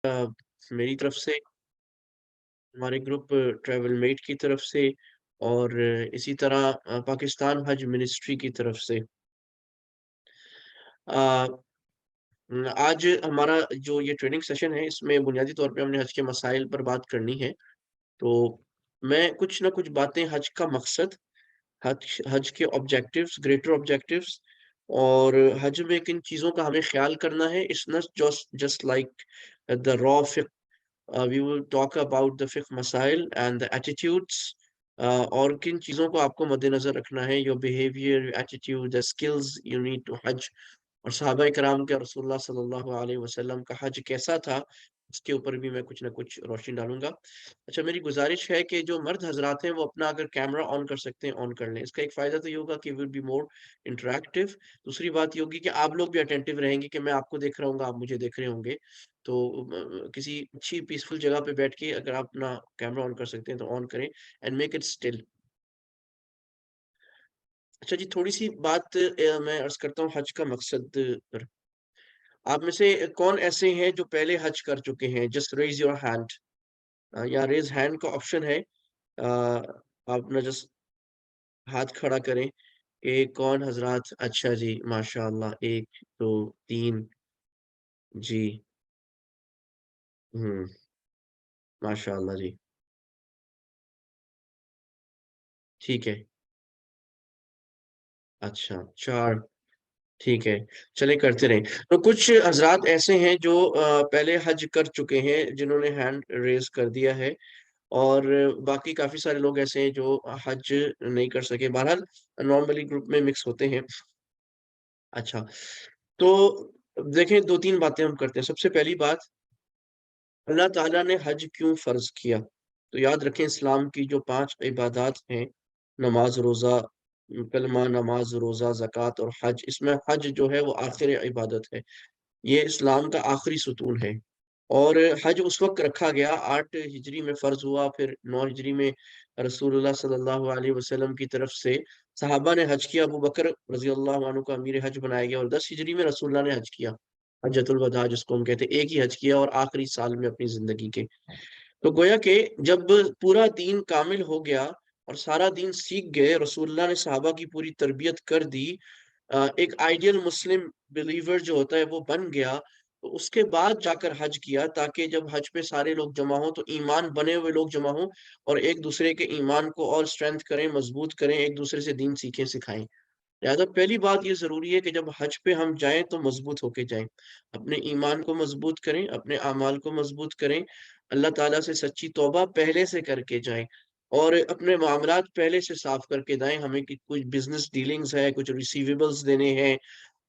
मेरी तरफ से, हमारे ग्रुप ट्रैवल मेट की तरफ से और इसी तरह पाकिस्तान हज मिनिस्ट्री की तरफ से। अ, आज हमारा जो ये ट्रेनिंग सेशन है, इसमें बुनियादी तौर पे हमने हज के मसाइल पर बात करनी है। तो मैं कुछ ना कुछ बातें हज का मकसद, हज हज के ऑब्जेक्टिव्स, ग्रेटर ऑब्जेक्टिव्स और हज में किन चीज़ों का हमें ख़्याल करना है, it's not just like the raw फिqh। We will talk about the fiqh masail and the attitudes, और किन चीज़ों को आपको मद्देनज़र रखना है, your behavior, your attitude, the skills you need to hajj। और सहाबाए कराम के रसूलुल्लाह सल्लल्लाहु अलैहि वसल्लम का हज कैसा था, उसके ऊपर भी मैं कुछ न कुछ रोशनी डालूँगा। अच्छा, मेरी गुज़ारिश है कि जो मर्द हज़रात हैं, वो अपना अगर कैमरा ऑन कर सकते हैं, ऑन कर लें। इसका एक फ़ायदा तो ये होगा कि विल बी मोर इंटरैक्टिव। दूसरी बात ये होगी कि आप लोग भी अटेंटिव रहेंगे कि मैं आपको देख रहा हूँगा, आप मुझे देख रहे होंगे। तो किसी अच्छी पीसफुल जगह पे बैठ के अगर आप अपना कैमरा ऑन कर सकते हैं, तो ऑन करें एंड मेक इट स्टिल। अच्छा जी, थोड़ी-सी बात मैं अर्ज़ करता हूँ हज का मकसद पर। आप में से कौन ऐसे हैं जो पहले हज कर चुके हैं? Just raise your hand. यहाँ रेज़ हैंड का ऑप्शन है। आप अपना जस्ट हाथ खड़ा करें कि कौन हज़रात, अच्छा जी, माशाअल्लाह 1, 2, 3 जी। हुँ, माशाअल्लाह जी। ठीक है। अच्छा, 4 ठीक है। चलें करते रहें। तो कुछ हज़रात ऐसे हैं जो पहले हज कर चुके हैं, जिन्होंने हैंड रेज़ कर दिया है और बाकी काफ़ी सारे लोग ऐसे हैं जो हज नहीं कर सके। बहरहाल नॉर्मली ग्रुप में मिक्स होते हैं। अच्छा, तो देखें 2-3 बातें हम करते हैं। सबसे पहली बात, अल्लाह ताला ने हज क्यों फ़र्ज़ किया? तो याद रखें इस्लाम की जो 5 इबादत हैं, नमाज़, रोज़ा, कलमा, नमाज़, रोज़ा, ज़कात और हज, इसमें हज जो है वो आखिरी इबादत है। ये इस्लाम का आखिरी सुतून है और हज उस वक़्त रखा गया 8 हिजरी में फ़र्ज़ हुआ, फिर 9 हिजरी में रसूलुल्लाह सल्लल्लाहु अलैहि वसल्लम की तरफ से सहाबा ने हज किया, अबू बकर रज़ियल्लाहु अन्हु को अमीर हज बनाया गया और 10 हिजरी में रसूलुल्लाह ने हज किया। हज्जतुल वदा जिसको हम कहते हैं, एक ही हज किया और आखिरी साल में अपनी ज़िंदगी के। तो गोया कि जब पूरा दीन कामिल हो गया और सारा दीन सीख गए, रसूलुल्लाह ने सहाबा की पूरी तरबियत कर दी, एक आइडियल मुस्लिम बिलीवर जो होता है वो बन गया, तो उसके बाद जाकर हज किया ताकि जब हज पे सारे लोग जमा हों तो ईमान बने हुए लोग जमा हों और एक दूसरे के ईमान को और स्ट्रेंथ करें, मजबूत करें, एक दूसरे से दीन सीखें, सिखाएँ। लिहाज़ा पहली बात ये ज़रूरी है कि जब हज पे हम जाएँ तो मज़बूत होके जाएँ। अपने ईमान को मज़बूत करें, अपने अमाल को मज़बूत करें, अल्लाह ताला से सच्ची तौबा पहले से करके जाएँ और अपने मामलात पहले से साफ़ करके जाएँ। हमें कि कुछ बिज़नेस डीलिंग्स है, कुछ रिसीवेबल्स देने हैं,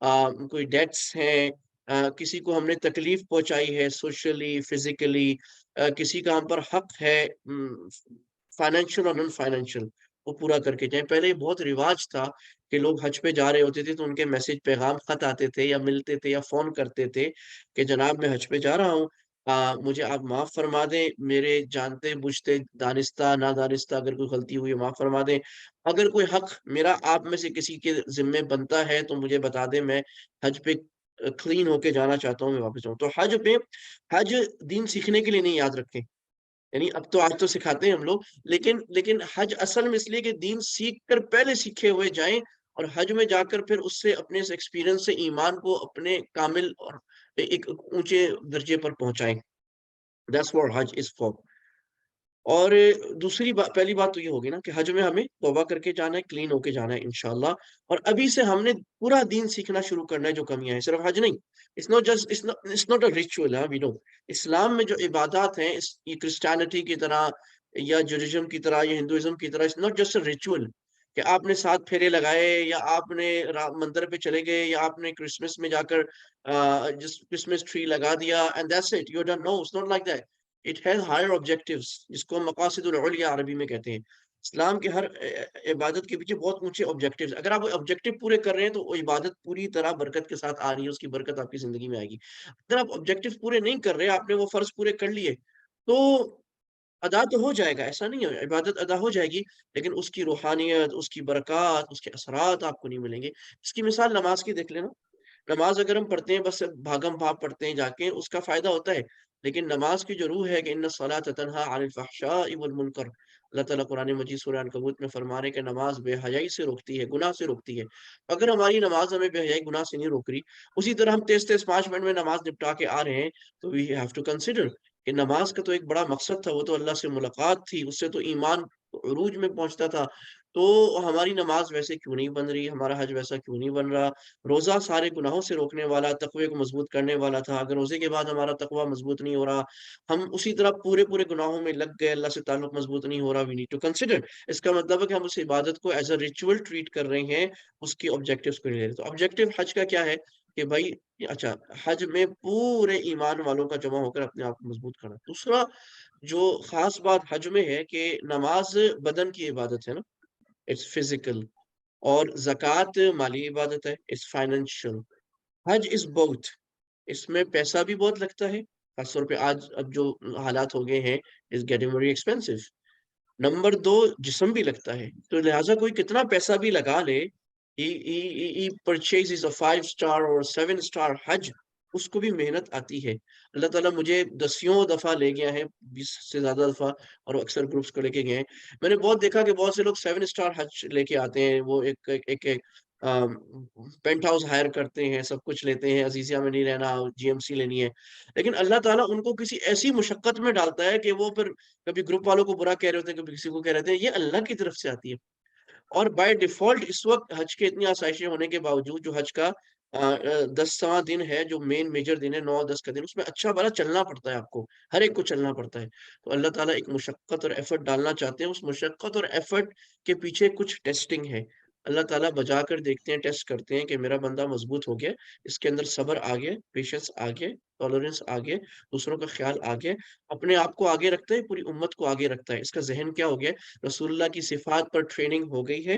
कोई डेब्ट्स हैं, किसी को हमने तकलीफ़ पहुँचाई है सोशली, फ़िज़िकली, किसी का हम पर हक़ है, फ़ाइनेंशियल और नॉन फ़ाइनेंशियल, वो पूरा करके जाएँ। पहले ये बहुत रिवाज था कि लोग हज पे जा रहे होते थे तो उनके मैसेज पैगाम खत आते थे या मिलते थे या फ़ोन करते थे कि जनाब मैं हज पे जा रहा हूँ, मुझे आप माफ़ फ़रमा दें, मेरे जानते-बूझते, दानिस्ता, नादानिस्ता अगर कोई गलती हुई है माफ़ फ़रमा दें। अगर कोई हक़ मेरा आप में से किसी के ज़िम्मे बनता है तो मुझे बता दें, मैं हज पे क्लीन होके जाना चाहता हूँ, मैं वापस जाऊँ। तो हज दीन सीखने के लिए नहीं, याद रखें। यानी अब तो आज तो सिखाते हैं हम लोग, लेकिन लेकिन हज असल में इसलिए कि दीन सीख कर पहले सीखे हुए जाएँ और हज में जाकर फिर उससे अपने इस एक्सपीरियंस से ईमान को अपने कामिल और एक ऊँचे दर्जे पर पहुँचाएँ। दैट्स व्हाट हज इज़ फॉर। और दूसरी बा पहली बात तो ये होगी ना कि हज में हमें तौबा करके जाना है, क्लीन होके जाना है इंशाअल्लाह और अभी से हमने पूरा दीन सीखना शुरू करना है जो कमियाँ हैं, सिर्फ हज नहीं। It's not a ritual, we know. Islam में जो इबादत हैं, ये क्रिश्चियनिटी की तरह या जुडाइज़्म की तरह या हिंदुइज़्म की तरह, it's not just a ritual कि आपने 7 फेरे लगाए या आपने रा मंदिर पे चले गए या आपने क्रिसमस में जाकर जस्ट क्रिसमस ट्री लगा दिया and that's it, you are done. No, it's not like that. It has higher objectives जिसको हम मकासिदुल उलिया अरबी में कहते हैं। इस्लाम के हर इबादत के पीछे बहुत ऊँचे ऑब्जेक्टिव्स, अगर आप ऑब्जेक्टिव पूरे कर रहे हैं तो वो इबादत पूरी तरह बरकत के साथ आ रही है, उसकी बरकत आपकी ज़िंदगी में आएगी। अगर आप ऑब्जेक्टिव्स पूरे नहीं कर रहे, आपने वो फ़र्ज़ पूरे कर लिए, तो अदा तो हो जाएगा, ऐसा नहीं है, इबादत अदा हो जाएगी, लेकिन उसकी रूहानियत, उसकी बरक़ात, उसके असरात आपको नहीं मिलेंगे। इसकी मिसाल नमाज़ की देख लेना। नमाज़ अगर हम पढ़ते हैं, बस भागम-भाग पढ़ते हैं जाके, उसका फ़ायदा होता है। لیکن نماز کی جو روح ہے کہ ان الصلاۃ تنہا عن الفحشاء والمنکر، اللہ تعالیٰ قرآن مجید سورہ عنکبوت میں فرما رہے ہیں کہ نماز بے حیائی سے روکتی ہے، گناہ سے روکتی ہے۔ اگر ہماری نماز ہمیں بے حیائی گناہ سے نہیں روک رہی، اسی طرح ہم تیز تیز 5 منٹ میں نماز نپٹا کے آ رہے ہیں، تو وی ہیو ٹو کنسیڈر کہ نماز کا تو ایک بڑا مقصد تھا، وہ تو اللہ سے ملاقات تھی، اس سے تو ایمان عروج میں پہنچتا تھا۔ تو ہماری نماز ویسے کیوں نہیں بن رہی، ہمارا حج ویسا کیوں نہیں بن رہا؟ روزہ سارے گناہوں سے روکنے والا، تقوی کو مضبوط کرنے والا تھا، اگر روزے کے بعد ہمارا تقوی مضبوط نہیں ہو رہا، ہم اسی طرح پورے پورے گناہوں میں لگ گئے، اللہ سے تعلق مضبوط نہیں ہو رہا، وی نیڈ ٹو کنسیڈر۔ اس کا مطلب ہے کہ ہم اس عبادت کو ایز اے ریچول ٹریٹ کر رہے ہیں، اس کی آبجیکٹیوز کو نہیں لے رہے۔ تو آبجیکٹیو حج کا کیا ہے کہ بھائی اچھا، حج میں پورے ایمان والوں کا جمع ہو کر اپنے آپ کو مضبوط کرنا۔ دوسرا جو خاص بات حج میں ہے کہ نماز بدن کی عبادت ہے نا، اٹس فزیکل، اور زکوٰۃ مالی عبادت ہے، اٹس فائنینشیل۔ حج از بوتھ، اس میں پیسہ بھی بہت لگتا ہے، خاص طور پہ آج اب جو حالات ہو گئے ہیں، is getting very expensive. Number دو، جسم بھی لگتا ہے، تو لہٰذا کوئی کتنا پیسہ بھی لگا لے، پرچیز اے 5 اسٹار اور 7 اسٹار حج، اس کو بھی محنت آتی ہے۔ اللہ تعالیٰ مجھے دسیوں دفعہ لے گیا ہے، 20 سے زیادہ دفعہ، اور اکثر گروپس کو لے کے گئے ہیں۔ میں نے بہت دیکھا کہ بہت سے لوگ 7 اسٹار حج لے کے آتے ہیں، وہ ایک پینٹ ہاؤس ہائر کرتے ہیں، سب کچھ لیتے ہیں، عزیزیہ میں نہیں رہنا، جی ایم سی لینی ہے، لیکن اللہ تعالیٰ ان کو کسی ایسی مشقت میں ڈالتا ہے کہ وہ پھر کبھی گروپ والوں کو برا کہہ رہے ہوتے ہیں، کبھی کسی کو کہہ رہے ہیں، یہ اللہ کی طرف سے آتی ہے۔ اور بائی ڈیفالٹ اس وقت حج کے اتنی آسائشیں ہونے کے باوجود جو حج کا 10واں دن ہے، جو مین میجر دن ہے، 9 10 کا دن، اس میں اچھا بھلا چلنا پڑتا ہے، آپ کو ہر ایک کو چلنا پڑتا ہے۔ تو اللہ تعالیٰ ایک مشقت اور ایفرٹ ڈالنا چاہتے ہیں، اس مشقت اور ایفرٹ کے پیچھے کچھ ٹیسٹنگ ہے۔ اللہ تعالیٰ بجا کر دیکھتے ہیں، ٹیسٹ کرتے ہیں کہ میرا بندہ مضبوط ہو گیا، اس کے اندر صبر آ گیا، پیشنس آ گیا، ٹالرنس آ گیا، دوسروں کا خیال آ گیا، اپنے آپ کو آگے رکھتا ہے، پوری امت کو آگے رکھتا ہے، اس کا ذہن کیا ہو گیا، رسول اللہ کی صفات پر ٹریننگ ہو گئی ہے،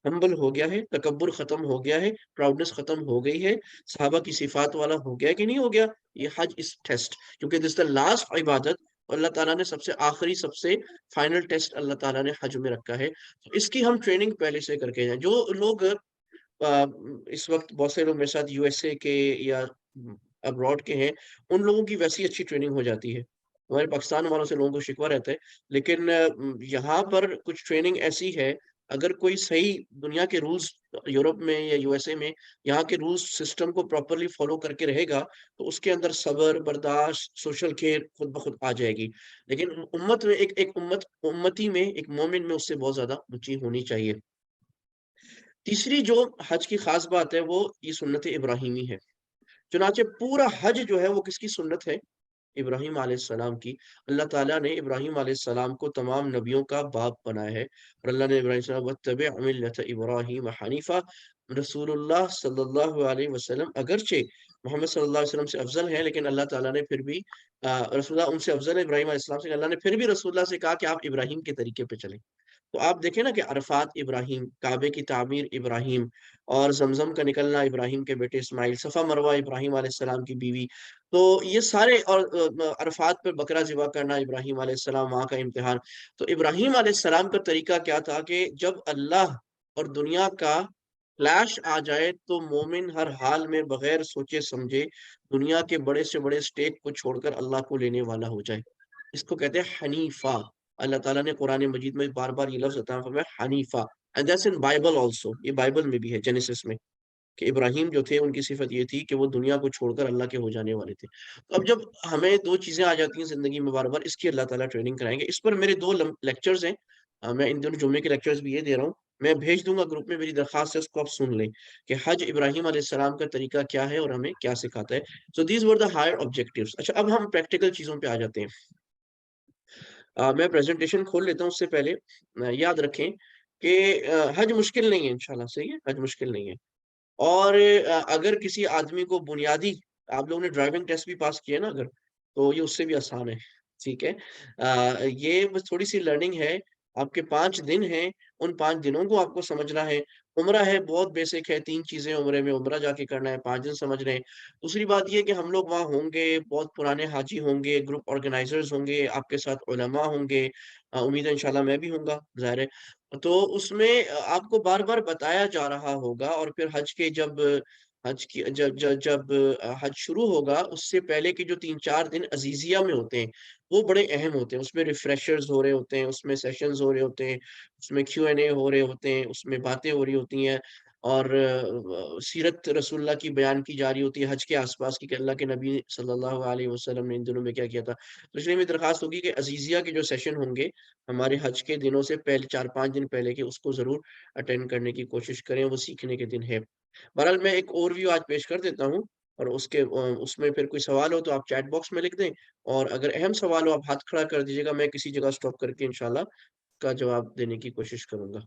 ہمبل ہو گیا ہے، تکبر ختم ہو گیا ہے، پراؤڈنس ختم ہو گئی ہے، صحابہ کی صفات والا ہو گیا کہ نہیں ہو گیا؟ یہ حج اس ٹیسٹ، کیونکہ دس دا لاسٹ عبادت، اللہ تعالیٰ نے سب سے آخری، سب سے فائنل ٹیسٹ اللہ تعالیٰ نے حج میں رکھا ہے، تو اس کی ہم ٹریننگ پہلے سے کر کے ہیں۔ جو لوگ اس وقت بہت سے لوگ میرے ساتھ یو ایس اے کے یا ابراڈ کے ہیں، ان لوگوں کی ویسی اچھی ٹریننگ ہو جاتی ہے، ہمارے پاکستان والوں سے لوگوں کو شکوہ رہتا ہے، لیکن یہاں پر کچھ ٹریننگ ایسی ہے، اگر کوئی صحیح دنیا کے رولز یورپ میں یا یو ایس اے میں یہاں کے رولز سسٹم کو پراپرلی فالو کر کے رہے گا، تو اس کے اندر صبر، برداشت، سوشل کیئر خود بخود آ جائے گی۔ لیکن امت میں امتی میں، ایک مومن میں اس سے بہت زیادہ اونچی ہونی چاہیے۔ تیسری جو حج کی خاص بات ہے، وہ یہ سنت ابراہیمی ہے۔ چنانچہ پورا حج جو ہے وہ کس کی سنت ہے؟ ابراہیم علیہ السلام کی۔ اللہ تعالیٰ نے ابراہیم علیہ السلام کو تمام نبیوں کا باپ بنایا ہے، اور اللہ نے ابراہیم صلی وَاتَّبِعْ مِلَّةَ ابراہیم حنیفہ۔ رسول اللہ صلی اللہ علیہ وسلم اگرچہ محمد صلی اللہ علیہ وسلم سے افضل ہیں، لیکن اللہ تعالیٰ نے پھر بھی رسول اللہ ان سے افضل ہے ابراہیم علیہ السلام سے، اللہ نے پھر بھی رسول اللہ سے کہا کہ آپ ابراہیم کے طریقے پہ چلیں۔ تو آپ دیکھیں نا کہ عرفات ابراہیم، کعبے کی تعمیر ابراہیم، اور زمزم کا نکلنا ابراہیم کے بیٹے اسماعیل، صفا مروہ ابراہیم علیہ السلام کی بیوی، تو یہ سارے، اور عرفات پر بکرا ذبح کرنا ابراہیم علیہ السلام، وہاں کا امتحان۔ تو ابراہیم علیہ السلام کا طریقہ کیا تھا کہ جب اللہ اور دنیا کا کلیش آ جائے تو مومن ہر حال میں بغیر سوچے سمجھے دنیا کے بڑے سے بڑے اسٹیک کو چھوڑ کر اللہ کو لینے والا ہو جائے، اس کو کہتے ہیں حنیفہ۔ اللہ تعالیٰ نے قرآن مجید میں بار بار یہ لفظ عطا فرمایا حنیفہ، and that's in Bible also, یہ بائبل میں بھی ہے، جینیسس میں، کہ ابراہیم جو تھے ان کی صفت یہ تھی کہ وہ دنیا کو چھوڑ کر اللہ کے ہو جانے والے تھے۔ تو اب جب ہمیں دو چیزیں آ جاتی ہیں زندگی میں بار بار، اس کی اللہ تعالیٰ ٹریننگ کرائیں گے۔ اس پر میرے 2 لیکچرز ہیں، میں ان دونوں جمعے کے لیکچرز بھی یہ دے رہا ہوں، میں بھیج دوں گا گروپ میں، میری درخواست ہے اس کو آپ سن لیں کہ حج ابراہیم علیہ السلام کا طریقہ کیا ہے اور ہمیں کیا سکھاتا ہے۔ So these were the higher objectives. اچھا، اب ہم پریکٹیکل چیزوں پہ آ جاتے ہیں۔ میں پریزنٹیشن کھول لیتا ہوں، اس سے پہلے یاد رکھیں کہ حج مشکل نہیں ہے، انشاءاللہ صحیح ہے، حج مشکل نہیں ہے، اور اگر کسی آدمی کو بنیادی، آپ لوگوں نے ڈرائیونگ ٹیسٹ بھی پاس کیا نا اگر، تو یہ اس سے بھی آسان ہے، ٹھیک ہے۔ یہ بس تھوڑی سی لرننگ ہے، آپ کے 5 دن ہیں، ان 5 دنوں کو آپ کو سمجھنا ہے۔ عمرہ ہے، بہت بیسک ہے، 3 چیزیں عمرے میں، عمرہ جا کے کرنا ہے، 5 دن سمجھ رہے ہیں۔ دوسری بات یہ کہ ہم لوگ وہاں ہوں گے، بہت پرانے حاجی ہوں گے، گروپ آرگنائزرز ہوں گے، آپ کے ساتھ علماء ہوں گے، امید ہے انشاءاللہ میں بھی ہوں گا، ظاہر ہے۔ تو اس میں آپ کو بار بار بتایا جا رہا ہوگا، اور پھر حج کے جب حج کی جب حج شروع ہوگا اس سے پہلے کے جو 3-4 دن عزیزیہ میں ہوتے ہیں وہ بڑے اہم ہوتے ہیں. اس میں ریفریشرز ہو رہے ہوتے ہیں, اس میں سیشنز ہو رہے ہوتے ہیں, اس میں Q&A ہو رہے ہوتے ہیں, اس میں باتیں ہو رہی ہوتی ہیں, اور سیرت رسول اللہ کی بیان کی جا رہی ہوتی ہے حج کے آس پاس کی, کہ اللہ کے نبی صلی اللہ علیہ وسلم نے ان دنوں میں کیا کیا تھا. تو اس لیے میری درخواست ہوگی کہ عزیزیہ کے جو سیشن ہوں گے ہمارے حج کے دنوں سے پہلے 4-5 دن پہلے کے, اس کو ضرور اٹینڈ کرنے کی کوشش کریں, وہ سیکھنے کے دن ہے. بہرحال میں ایک اوور ویو آج پیش کر دیتا ہوں, اور اس میں پھر کوئی سوال ہو تو آپ چیٹ باکس میں لکھ دیں, اور اگر اہم سوال ہو آپ ہاتھ کھڑا کر دیجیے گا, میں کسی جگہ سٹاپ کر کے انشاءاللہ کا جواب دینے کی کوشش کروں گا.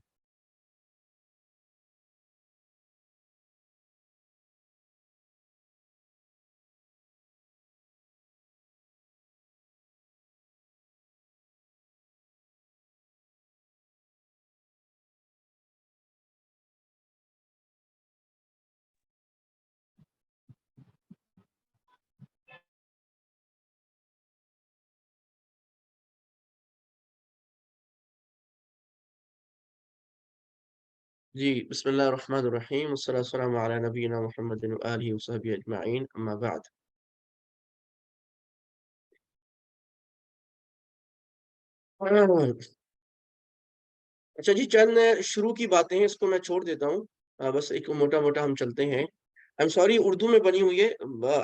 جی, بسم اللہ الرحمن الرحیم, والصلاة والسلام علی نبینا محمد وآلہ وصحبہ اجمعین, اما بعد. اچھا جی, چند شروع کی باتیں ہیں, اس کو میں چھوڑ دیتا ہوں. بس ایک موٹا موٹا ہم چلتے ہیں. ایم سوری, اردو میں بنی ہوئی ہے.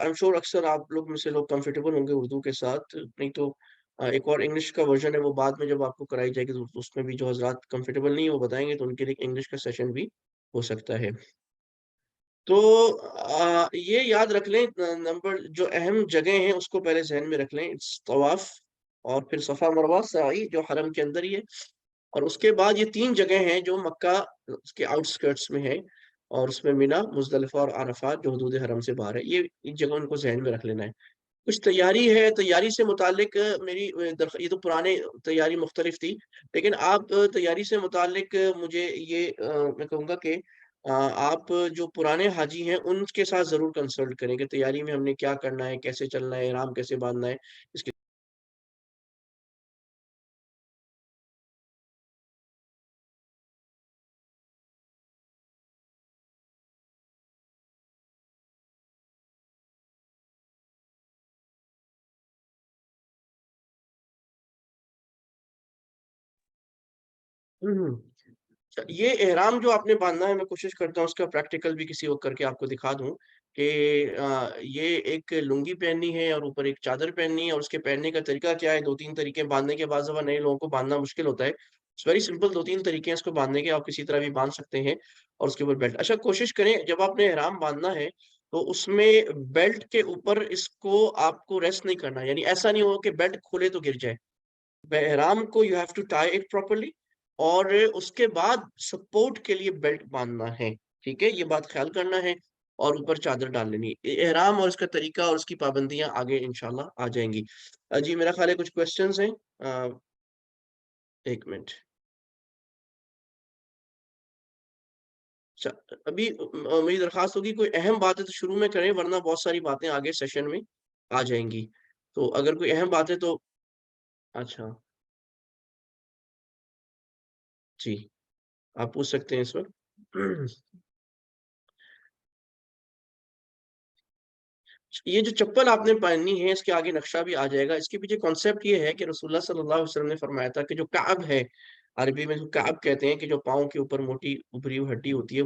ایم شور اکثر آپ لوگ میں سے لوگ کمفرٹیبل ہوں گے اردو کے ساتھ, نہیں تو ایک اور انگلش کا ورژن ہے, وہ بعد میں جب آپ کو کرائی جائے گی تو اس میں بھی جو حضرات کمفرٹیبل نہیں وہ بتائیں گے, تو ان کے لیے انگلش کا سیشن بھی ہو سکتا ہے. تو یہ یاد رکھ لیں, نمبر جو اہم جگہ ہیں اس کو پہلے ذہن میں رکھ لیں. طواف, اور پھر صفا مروہ سعی جو حرم کے اندر ہی ہے, اور اس کے بعد یہ 3 جگہ ہیں جو مکہ اس کے آؤٹ سکرٹس میں ہیں, اور اس میں مینا, مزدلفہ اور عرفات جو حدود حرم سے باہر ہے. یہ ان جگہ ان کو ذہن میں رکھ لینا ہے. کچھ تیاری ہے, تیاری سے متعلق میری یہ تو پرانے تیاری مختلف تھی, لیکن آپ تیاری سے متعلق مجھے یہ میں کہوں گا کہ آپ جو پرانے حاجی ہیں ان کے ساتھ ضرور کنسلٹ کریں کہ تیاری میں ہم نے کیا کرنا ہے, کیسے چلنا ہے, احرام کیسے باندھنا ہے, اس کی. یہ احرام جو آپ نے باندھنا ہے, میں کوشش کرتا ہوں اس کا پریکٹیکل بھی کسی وقت کر کے آپ کو دکھا دوں کہ یہ ایک لنگی پہننی ہے اور اوپر ایک چادر پہننی ہے, اور اس کے پہننے کا طریقہ کیا ہے. 2-3 طریقے باندھنے کے, بعض دفعہ نئے لوگوں کو باندھنا مشکل ہوتا ہے. اٹس ویری سمپل, 2-3 طریقے ہیں اس کو باندھنے کے, آپ کسی طرح بھی باندھ سکتے ہیں. اور اس کے اوپر بیلٹ. اچھا, کوشش کریں جب آپ نے احرام باندھنا ہے تو اس میں بیلٹ کے اوپر اس کو آپ کو ریسٹ نہیں کرنا, یعنی ایسا نہیں ہو کہ بیلٹ کھولے تو گر جائے. احرام کو you have to tie it properly, اور اس کے بعد سپورٹ کے لیے بیلٹ باندھنا ہے. ٹھیک ہے, یہ بات خیال کرنا ہے. اور اوپر چادر ڈال لینی ہے. احرام اور اس کا طریقہ اور اس کی پابندیاں آگے انشاءاللہ آ جائیں گی. جی, میرا خیال ہے کچھ کوشچنز ہیں. ایک منٹ. اچھا, ابھی میری درخواست ہوگی کوئی اہم بات ہے تو شروع میں کریں, ورنہ بہت ساری باتیں آگے سیشن میں آ جائیں گی. تو اگر کوئی اہم بات ہے تو. اچھا جی, آپ پوچھ سکتے ہیں اس وقت. یہ جو چپل آپ نے پہننی ہے اس کے آگے نقشہ بھی آ جائے گا. اس کے پیچھے کانسیپٹ یہ ہے کہ رسول اللہ صلی اللہ علیہ وسلم نے فرمایا تھا کہ جو کعب ہے, عربی میں جو کعب کہتے ہیں, کہ جو پاؤں کے اوپر موٹی ابری ہوئی ہڈی ہوتی ہے,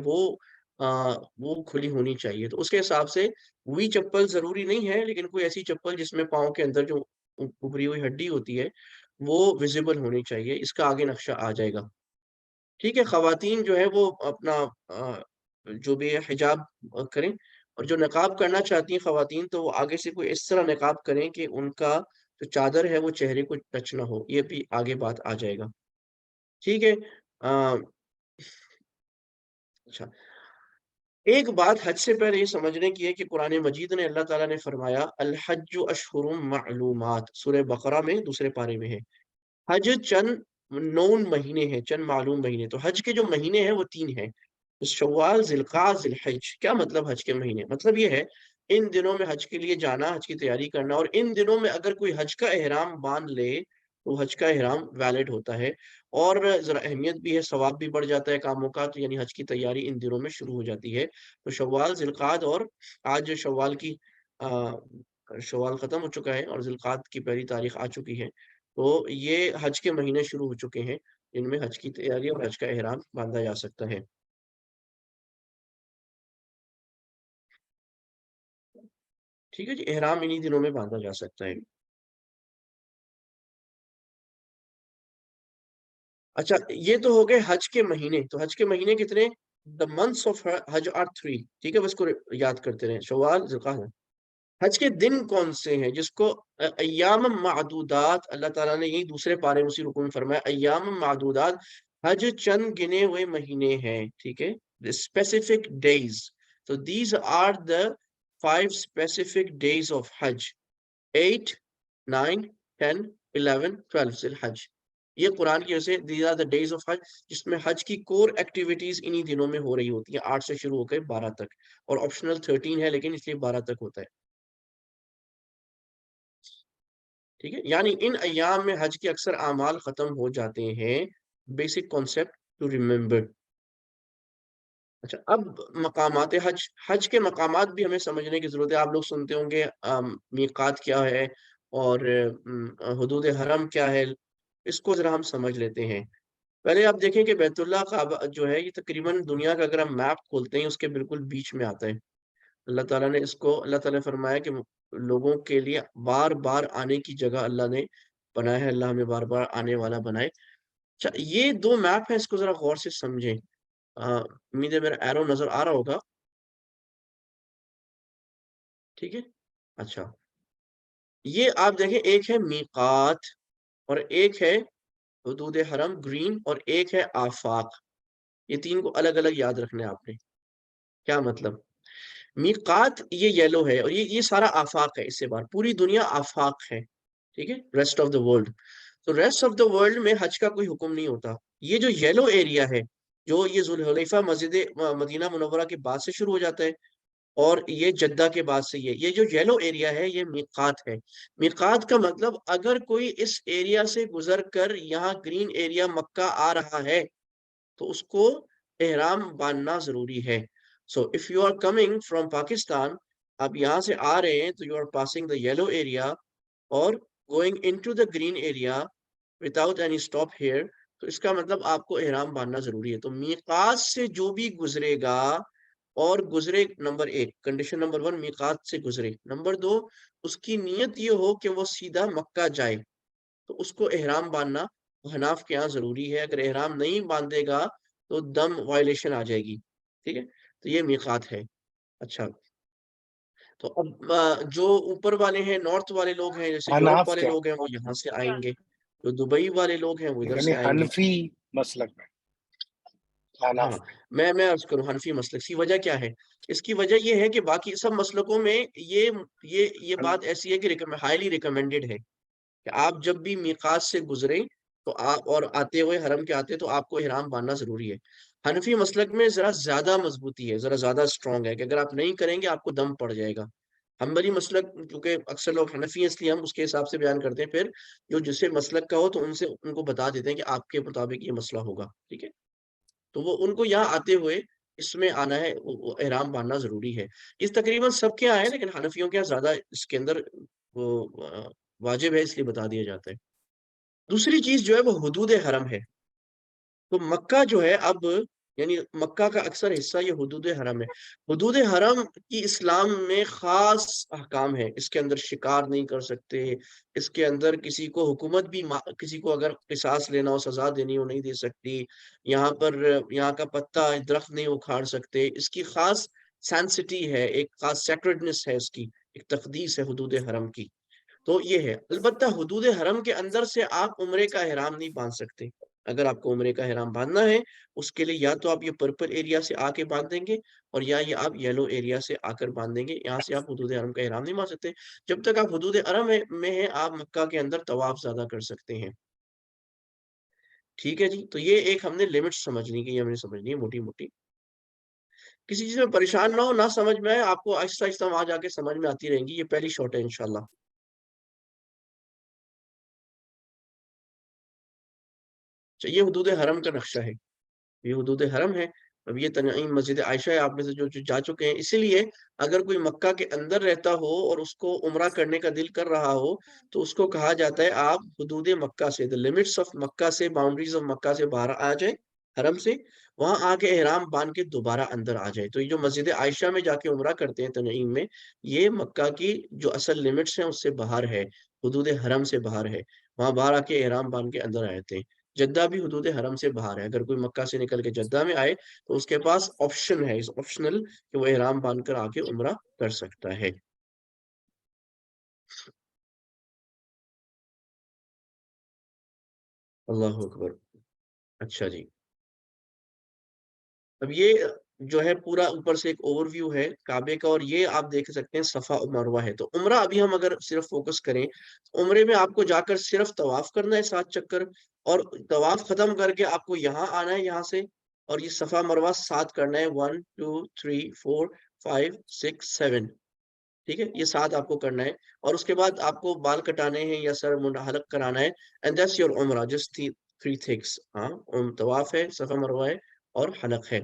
وہ کھلی ہونی چاہیے. تو اس کے حساب سے وہی چپل ضروری نہیں ہے, لیکن کوئی ایسی چپل جس میں پاؤں کے اندر جو ابری ہوئی ہڈی ہوتی ہے وہ ویزیبل ہونی چاہیے. اس کا آگے نقشہ آ جائے گا. ٹھیک ہے, خواتین جو ہے وہ اپنا جو بھی ہے حجاب کریں, اور جو نقاب کرنا چاہتی ہیں خواتین تو وہ آگے سے کوئی اس طرح نقاب کریں کہ ان کا جو چادر ہے وہ چہرے کو ٹچ نہ ہو. یہ بھی آگے بات آ جائے گا. ٹھیک ہے. اچھا, ایک بات حج سے پہلے یہ سمجھنے کی ہے کہ قرآن مجید نے, اللہ تعالیٰ نے فرمایا الحج اشہر معلومات, سورہ بقرہ میں 2 پارے میں ہے. حج چند نون مہینے ہیں, چند معلوم مہینے. تو حج کے جو مہینے ہیں وہ 3 ہیں, شوال, ذوالقعدہ, ذی الحج. کیا مطلب حج کے مہینے؟ مطلب یہ ہے ان دنوں میں حج کے لیے جانا, حج کی تیاری کرنا, اور ان دنوں میں اگر کوئی حج کا احرام باندھ لے تو حج کا احرام ویلڈ ہوتا ہے، اور ذرا اہمیت بھی ہے، ثواب بھی بڑھ جاتا ہے کاموں کا، تو یعنی حج کی تیاری ان دنوں میں شروع ہو جاتی ہے۔ تو شوال، ذوالقعد، اور آج شوال کی شوال ختم ہو چکا ہے اور ذوالقعد کی پہلی تاریخ آ چکی ہے، تو یہ حج کے مہینے شروع ہو چکے ہیں جن میں حج کی تیاری اور حج کا احرام باندھا جا سکتا ہے۔ ٹھیک ہے جی، احرام انہی دنوں میں باندھا جا سکتا ہے۔ اچھا، یہ تو ہو گئے حج کے مہینے، تو حج کے مہینے کتنے؟ دا منتھس آف حج آر 3، ٹھیک ہے، بس کو یاد کرتے رہیں، شوال، ذوالقعدہ۔ حج کے دن کون سے ہیں جس کو ایام معدودات، اللہ تعالیٰ نے یہی دوسرے پارے میں اسی رکو میں فرمایا، ایام معدودات، حج چند گنے ہوئے مہینے ہیں، ٹھیک ہے، اسپیسیفک ڈیز۔ تو these are the 5 specific days of حج: 8، 9، 10، 11، 12 ذی الحج۔ یہ قرآن کی وجہ سے these are the days of حج، جس میں حج کی کور ایکٹیویٹیز انہی دنوں میں ہو رہی ہوتی ہیں، 8 سے شروع ہو کے 12 تک، اور آپشنل 13 ہے لیکن اس لیے 12 تک ہوتا ہے، ٹھیک ہے، یعنی ان ایام میں حج کے اکثر اعمال ختم ہو جاتے ہیں۔ Basic concept to remember. اچھا، اب مقامات حج، حج کے مقامات بھی ہمیں سمجھنے کی ضرورت ہے۔ آپ لوگ سنتے ہوں گے میقات کیا ہے اور حدود حرم کیا ہے، اس کو ذرا ہم سمجھ لیتے ہیں۔ پہلے آپ دیکھیں کہ بیت اللہ کعبہ جو ہے یہ تقریباً دنیا کا، اگر ہم میپ کھولتے ہیں، اس کے بالکل بیچ میں آتا ہے۔ اللہ تعالیٰ نے اس کو، اللہ تعالیٰ نے فرمایا کہ لوگوں کے لیے بار بار آنے کی جگہ اللہ نے بنایا ہے، اللہ ہمیں بار بار آنے والا بنائے۔ اچھا، یہ دو میپ ہیں، اس کو ذرا غور سے سمجھیں۔ امید ہے میرا ایرو نظر آ رہا ہوگا، ٹھیک ہے۔ اچھا، یہ آپ دیکھیں، ایک ہے میقات اور ایک ہے حدود حرم گرین اور ایک ہے آفاق۔ یہ تین کو الگ الگ یاد رکھنا ہے آپ نے۔ کیا مطلب؟ میقات یہ یلو ہے، اور یہ سارا آفاق ہے، اس سے بار پوری دنیا آفاق ہے، ٹھیک ہے، ریسٹ آف دا ورلڈ۔ تو ریسٹ آف دا ورلڈ میں حج کا کوئی حکم نہیں ہوتا۔ یہ جو یلو ایریا ہے، جو یہ ذوالحلیفہ مسجد مدینہ منورہ کے بعد سے شروع ہو جاتا ہے، اور یہ جدہ کے بعد سے، یہ جو یلو ایریا ہے یہ میقات ہے۔ میقات کا مطلب اگر کوئی اس ایریا سے گزر کر یہاں گرین ایریا مکہ آ رہا ہے تو اس کو احرام باندھنا ضروری ہے۔ So if you are coming from Pakistan, آپ یہاں سے آ رہے ہیں تو you are passing the yellow area اور going into the green area without any stop here, تو اس کا مطلب آپ کو احرام باندھنا ضروری ہے۔ تو میقات سے جو بھی گزرے گا اور گزرے، نمبر 1 کنڈیشن، نمبر 1 میقات سے گزرے، نمبر 2 اس کی نیت یہ ہو کہ وہ سیدھا مکہ جائے، تو اس کو احرام باندھنا حناف کے ہاں ضروری ہے۔ اگر احرام نہیں باندھے گا تو دم وائلیشن آ جائے گی، ٹھیک ہے، تو یہ میقات ہے۔ اچھا، تو اب جو اوپر والے ہیں، نارتھ والے لوگ ہیں، جیسے یورپ اناف والے کیا لوگ ہیں، وہ یہاں سے آئیں گے، جو دبئی والے لوگ ہیں وہ ادھر یعنی سے آئیں گے۔ حنفی مسلک میں ہاں، اناف؟ میں عرض کروں حنفی مسلک کی وجہ کیا ہے؟ اس کی وجہ یہ ہے کہ باقی سب مسلکوں میں یہ بات ایسی ہے کہ ہائیلی ریکمینڈڈ ہے کہ آپ جب بھی میقات سے گزریں تو آپ، اور آتے ہوئے حرم کے آتے، تو آپ کو احرام باندھنا ضروری ہے۔ حنفی مسلک میں ذرا زیادہ مضبوطی ہے، ذرا زیادہ اسٹرانگ ہے کہ اگر آپ نہیں کریں گے آپ کو دم پڑ جائے گا۔ حنبلی مسلک، کیونکہ اکثر لوگ حنفی ہیں اس لیے ہم اس کے حساب سے بیان کرتے ہیں، پھر جو جسے مسلک کا ہو تو ان کو بتا دیتے ہیں کہ آپ کے مطابق یہ مسئلہ ہوگا، ٹھیک ہے، تو وہ ان کو یہاں آتے ہوئے اس میں آنا ہے، وہ احرام باندھنا ضروری ہے۔ اس تقریباً سب کے یہاں ہے لیکن حنفیوں کے یہاں زیادہ اس کے اندر وہ واجب ہے، اس لیے بتا دیا جاتا ہے۔ دوسری چیز جو ہے وہ حدود حرم ہے۔ تو مکہ جو ہے اب، یعنی مکہ کا اکثر حصہ یہ حدود حرم ہے۔ حدود حرم کی اسلام میں خاص احکام ہے، اس کے اندر شکار نہیں کر سکتے، اس کے اندر کسی کو حکومت بھی، کسی کو اگر قصاص لینا ہو، سزا دینی ہو، نہیں دے سکتی، یہاں پر یہاں کا پتا درخت نہیں اکھاڑ سکتے، اس کی خاص سینسٹی ہے، ایک خاص سیکرڈنس ہے، اس کی ایک تقدیس ہے حدود حرم کی۔ تو یہ ہے، البتہ حدود حرم کے اندر سے آپ عمرے کا احرام نہیں باندھ سکتے۔ اگر آپ کو عمرے کا احرام باندھنا ہے، اس کے لیے یا تو آپ یہ پرپل ایریا سے آ کے باندھ دیں گے، اور یا یہ آپ یلو ایریا سے آ کر باندھ دیں گے، یہاں سے آپ حدود حرم کا احرام نہیں باندھ سکتے۔ جب تک آپ حدود حرم میں ہیں، آپ مکہ کے اندر طواف زیادہ کر سکتے ہیں، ٹھیک ہے جی۔ تو یہ ایک ہم نے لمٹ سمجھنی کی، یہ ہم نے سمجھنی ہے موٹی موٹی۔ کسی چیز میں پریشان نہ ہو، نہ سمجھ میں آئے، آپ کو آہستہ آہستہ وہاں جا کے سمجھ میں آتی رہیں گی، یہ پہلی شارٹ ہے انشاءاللہ۔ یہ حدود حرم کا نقشہ ہے، یہ حدود حرم ہے۔ اب یہ تنعیم مسجد عائشہ ہے، آپ میں سے جو جا چکے ہیں، اسی لیے اگر کوئی مکہ کے اندر رہتا ہو اور اس کو عمرہ کرنے کا دل کر رہا ہو تو اس کو کہا جاتا ہے آپ حدود مکہ سے، the limits of مکہ سے، باؤنڈریز آف مکہ سے باہر آ جائے، حرم سے، وہاں آ کے احرام باندھ کے دوبارہ اندر آ جائے۔ تو یہ جو مسجد عائشہ میں جا کے عمرہ کرتے ہیں تنعیم میں، یہ مکہ کی جو اصل لمٹس ہیں اس سے باہر ہے، حدود حرم سے باہر ہے، وہاں باہر آ کے احرام باندھ کے اندر آتے ہیں۔ جدہ بھی حدود حرم سے باہر ہے، اگر کوئی مکہ سے نکل کے جدہ میں آئے تو اس کے پاس آپشن ہے، اس آپشنل کہ وہ احرام باندھ کر آ کے عمرہ کر سکتا ہے۔ اللہ اکبر۔ اچھا جی، اب یہ جو ہے پورا اوپر سے ایک اوور ویو ہے کعبے کا، اور یہ آپ دیکھ سکتے ہیں صفا اور مروہ ہے۔ تو عمرہ ابھی ہم اگر صرف فوکس کریں، عمرے میں آپ کو جا کر صرف طواف کرنا ہے 7 چکر، اور طواف ختم کر کے آپ کو یہاں آنا ہے یہاں سے، اور یہ صفا مروہ 7 کرنا ہے، 1 2 3 4 5 6 7، ٹھیک ہے، یہ 7 آپ کو کرنا ہے، اور اس کے بعد آپ کو بال کٹانے ہیں یا سر منڈا حلق کرانا ہے، اینڈ دیٹس یور عمرہ، جسٹ 3 تھنگس، ہاں، طواف ہے، صفا مروہ ہے، اور حلق ہے۔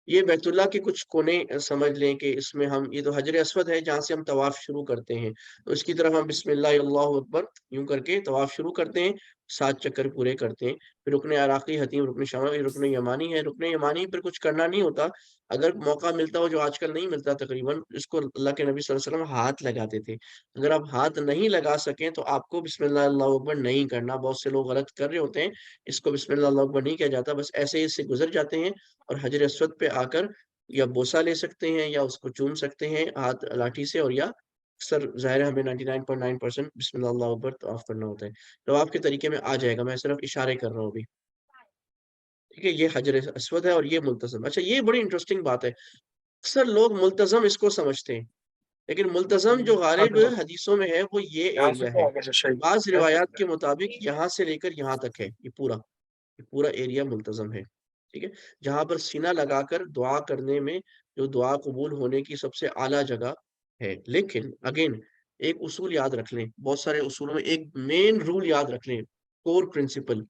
یہ بیت اللہ کے کچھ کونے سمجھ لیں کہ اس میں ہم، یہ تو حجر اسود ہے جہاں سے ہم طواف شروع کرتے ہیں، تو اس کی طرف ہم بسم اللہ اللہ اکبر یوں کر کے طواف شروع کرتے ہیں، 7 چکر پورے کرتے ہیں۔ پھر رکن عراقی، حتیم، رکن شمالی، رکن یمانی ہے، رکن یمانی پر کچھ کرنا نہیں ہوتا، اگر موقع ملتا ہو، جو آج کل نہیں ملتا تقریباً، اس کو اللہ کے نبی صلی اللہ علیہ وسلم ہاتھ لگاتے تھے، اگر آپ ہاتھ نہیں لگا سکیں تو آپ کو بسم اللہ اللہ اکبر نہیں کرنا، بہت سے لوگ غلط کر رہے ہوتے ہیں، اس کو بسم اللہ اللہ اکبر نہیں کیا جاتا، بس ایسے ہی اس سے گزر جاتے ہیں، اور حجر اسود پہ آ کر یا بوسا لے سکتے ہیں یا اس کو چوم سکتے ہیں ہاتھ لاٹھی سے، اور یا اکثر ظاہر ہے ہمیں 99.9% بسم اللہ اللہ اکبر طواف کرنا ہوتا ہے۔ طواف کے طریقے میں آ جائے گا، میں صرف اشارے کر رہا ہوں ابھی، ٹھیک ہے، یہ حجر اسود ہے اور یہ ملتزم۔ اچھا، یہ بڑی انٹرسٹنگ بات ہے، اکثر لوگ ملتزم اس کو سمجھتے ہیں، لیکن ملتزم جو غالب حدیثوں میں ہے وہ یہ یہاں سے ایریا تو ہے، آگے سے صحیح بعض ہے۔ روایات کے مطابق یہاں سے لے کر یہاں تک ہے، یہ پورا ایریا ملتزم ہے، ٹھیک ہے، جہاں پر سینہ لگا کر دعا کرنے میں جو دعا قبول ہونے کی سب سے اعلیٰ جگہ ہے۔ لیکن اگین ایک اصول یاد رکھ لیں، بہت سارے اصولوں میں ایک مین رول یاد رکھ لیں، کور پرنسپل،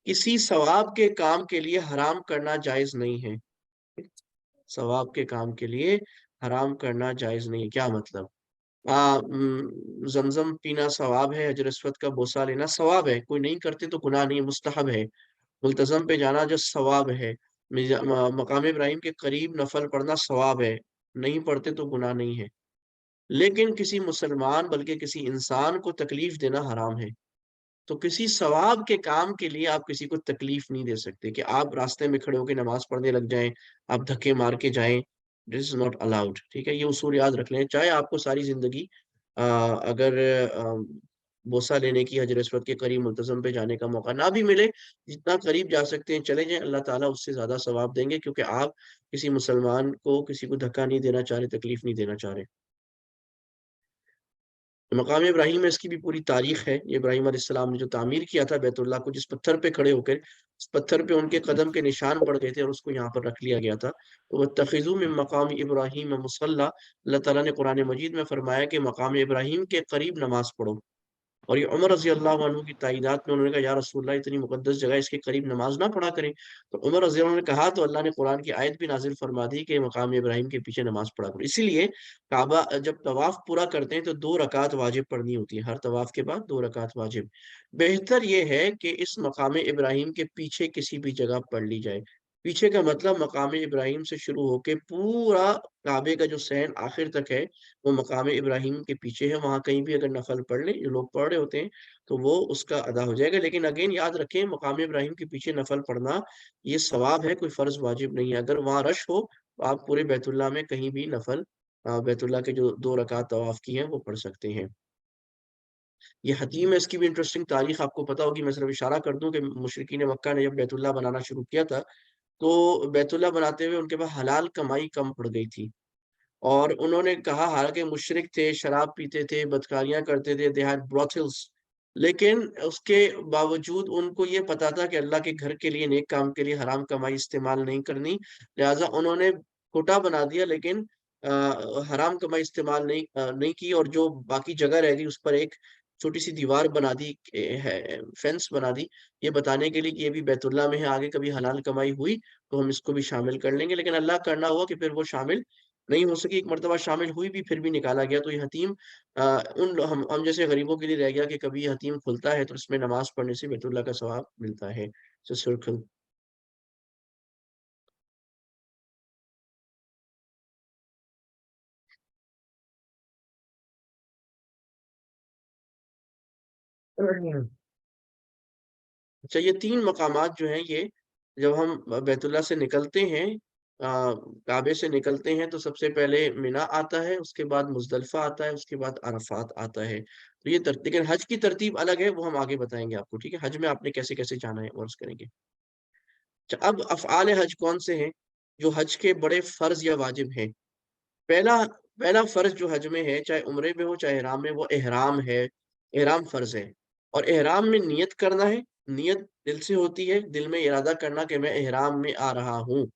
کسی ثواب کے کام کے لیے حرام کرنا جائز نہیں ہے، ثواب کے کام کے لیے حرام کرنا جائز نہیں ہے، کیا مطلب؟ زمزم پینا ثواب ہے، حجر اسود کا بوسہ لینا ثواب ہے، کوئی نہیں کرتے تو گناہ نہیں، مستحب ہے، ملتزم پہ جانا جو ثواب ہے، مقام ابراہیم کے قریب نفل پڑھنا ثواب ہے، نہیں پڑھتے تو گناہ نہیں ہے، لیکن کسی مسلمان بلکہ کسی انسان کو تکلیف دینا حرام ہے۔ تو کسی ثواب کے کام کے لیے آپ کسی کو تکلیف نہیں دے سکتے کہ آپ راستے میں کھڑے ہو کے نماز پڑھنے لگ جائیں، آپ دھکے مار کے جائیں، دس از ناٹ الاؤڈ، ٹھیک ہے، یہ اصول یاد رکھ لیں، چاہے آپ کو ساری زندگی اگر بوسہ لینے کی، حجر اسود کے قریب ملتزم پہ جانے کا موقع نہ بھی ملے، جتنا قریب جا سکتے ہیں چلے جائیں، اللہ تعالیٰ اس سے زیادہ ثواب دیں گے، کیونکہ آپ کسی مسلمان کو کسی کو دھکا نہیں دینا چاہ رہے، تکلیف نہیں دینا چاہ رہے۔ مقام ابراہیم میں اس کی بھی پوری تاریخ ہے، یہ ابراہیم علیہ السلام نے جو تعمیر کیا تھا بیت اللہ کو، جس پتھر پہ کھڑے ہو کر، اس پتھر پہ ان کے قدم کے نشان پڑ گئے تھے اور اس کو یہاں پر رکھ لیا گیا تھا، تو وَاتَّخِذُوا مِن مَقَامِ ابراہیم مُصَلًّى، اللہ تعالیٰ نے قرآن مجید میں فرمایا کہ مقام ابراہیم کے قریب نماز پڑھو، اور یہ عمر رضی اللہ عنہ کی تائیدات میں انہوں نے کہا یا رسول اللہ اتنی مقدس جگہ اس کے قریب نماز نہ پڑھا کریں، تو عمر رضی اللہ عنہ نے کہا تو اللہ نے قرآن کی آیت بھی نازل فرما دی کہ مقام ابراہیم کے پیچھے نماز پڑھا کرو۔ اسی لیے کعبہ جب طواف پورا کرتے ہیں تو 2 رکعت واجب پڑھنی ہوتی ہے، ہر طواف کے بعد 2 رکعت واجب۔ بہتر یہ ہے کہ اس مقام ابراہیم کے پیچھے کسی بھی جگہ پڑھ لی جائے، پیچھے کا مطلب مقام ابراہیم سے شروع ہو کے پورا کعبے کا جو سین آخر تک ہے وہ مقام ابراہیم کے پیچھے ہے، وہاں کہیں بھی اگر نفل پڑھ لیں، جو لوگ پڑھ رہے ہوتے ہیں تو وہ اس کا ادا ہو جائے گا، لیکن اگین یاد رکھیں مقام ابراہیم کے پیچھے نفل پڑھنا یہ ثواب ہے، کوئی فرض واجب نہیں ہے، اگر وہاں رش ہو تو آپ پورے بیت اللہ میں کہیں بھی نفل بیت اللہ کے جو 2 رکعت طواف کی ہیں وہ پڑھ سکتے ہیں۔ یہ حتیم ہے، اس کی بھی انٹرسٹنگ تاریخ آپ کو پتا ہوگی، میں صرف اشارہ کر دوں کہ مشرکین مکہ نے جب بیت اللہ بنانا شروع کیا تھا تو بیت اللہ بناتے ہوئے ان کے پاس حلال کمائی کم پڑ گئی تھی، اور انہوں نے کہا حالانکہ مشرک تھے، شراب پیتے تھے، بدکاریاں کرتے تھے، they had brothels، لیکن اس کے باوجود ان کو یہ پتا تھا کہ اللہ کے گھر کے لیے، نیک کام کے لیے حرام کمائی استعمال نہیں کرنی، لہٰذا انہوں نے کھوٹا بنا دیا، لیکن حرام کمائی استعمال نہیں کی، اور جو باقی جگہ رہ گئی اس پر ایک छोटी सी दीवार बना दी है, फेंस बना दी, ये बताने के लिए कि ये भी बैतुल्लाह में है, आगे कभी हलाल कमाई हुई तो हम इसको भी शामिल कर लेंगे। लेकिन अल्लाह करना हुआ कि फिर वो शामिल नहीं हो सकी, एक मर्तबा शामिल हुई भी, फिर भी निकाला गया। तो ये हतीम उन हम जैसे गरीबों के लिए रह गया कि कभी ये हतीम खुलता है तो इसमें नमाज पढ़ने से बैतुल्लाह का सवाब मिलता है। So circle. अच्छा, ये 3 मकामात जो हैं ये, जब हम बैतुल्लाह से निकलते हैं, काबे से निकलते हैं, तो सबसे पहले मिना आता है, उसके बाद मुज़दलिफ़ा आता है, उसके बाद अरफ़ात आता है। तो ये लेकिन हज की तरतीब अलग है, वो हम आगे बताएँगे आपको, ठीक है? हज में आपने कैसे-कैसे जाना है, वो अर्ज़ करेंगे। अच्छा, अब अफ़आल हज कौन से हैं, जो हज के बड़े फ़र्ज़ या वाजिब हैं? पहला पहला फ़र्ज़ जो हज में है, चाहे उम्रे में हो, चाहे इहराम में, वो इहराम है। इहराम फ़र्ज़ है और इहराम में नियत करना है। नियत दिल से होती है, दिल में इरादा करना कि मैं इहराम में आ रहा हूँ,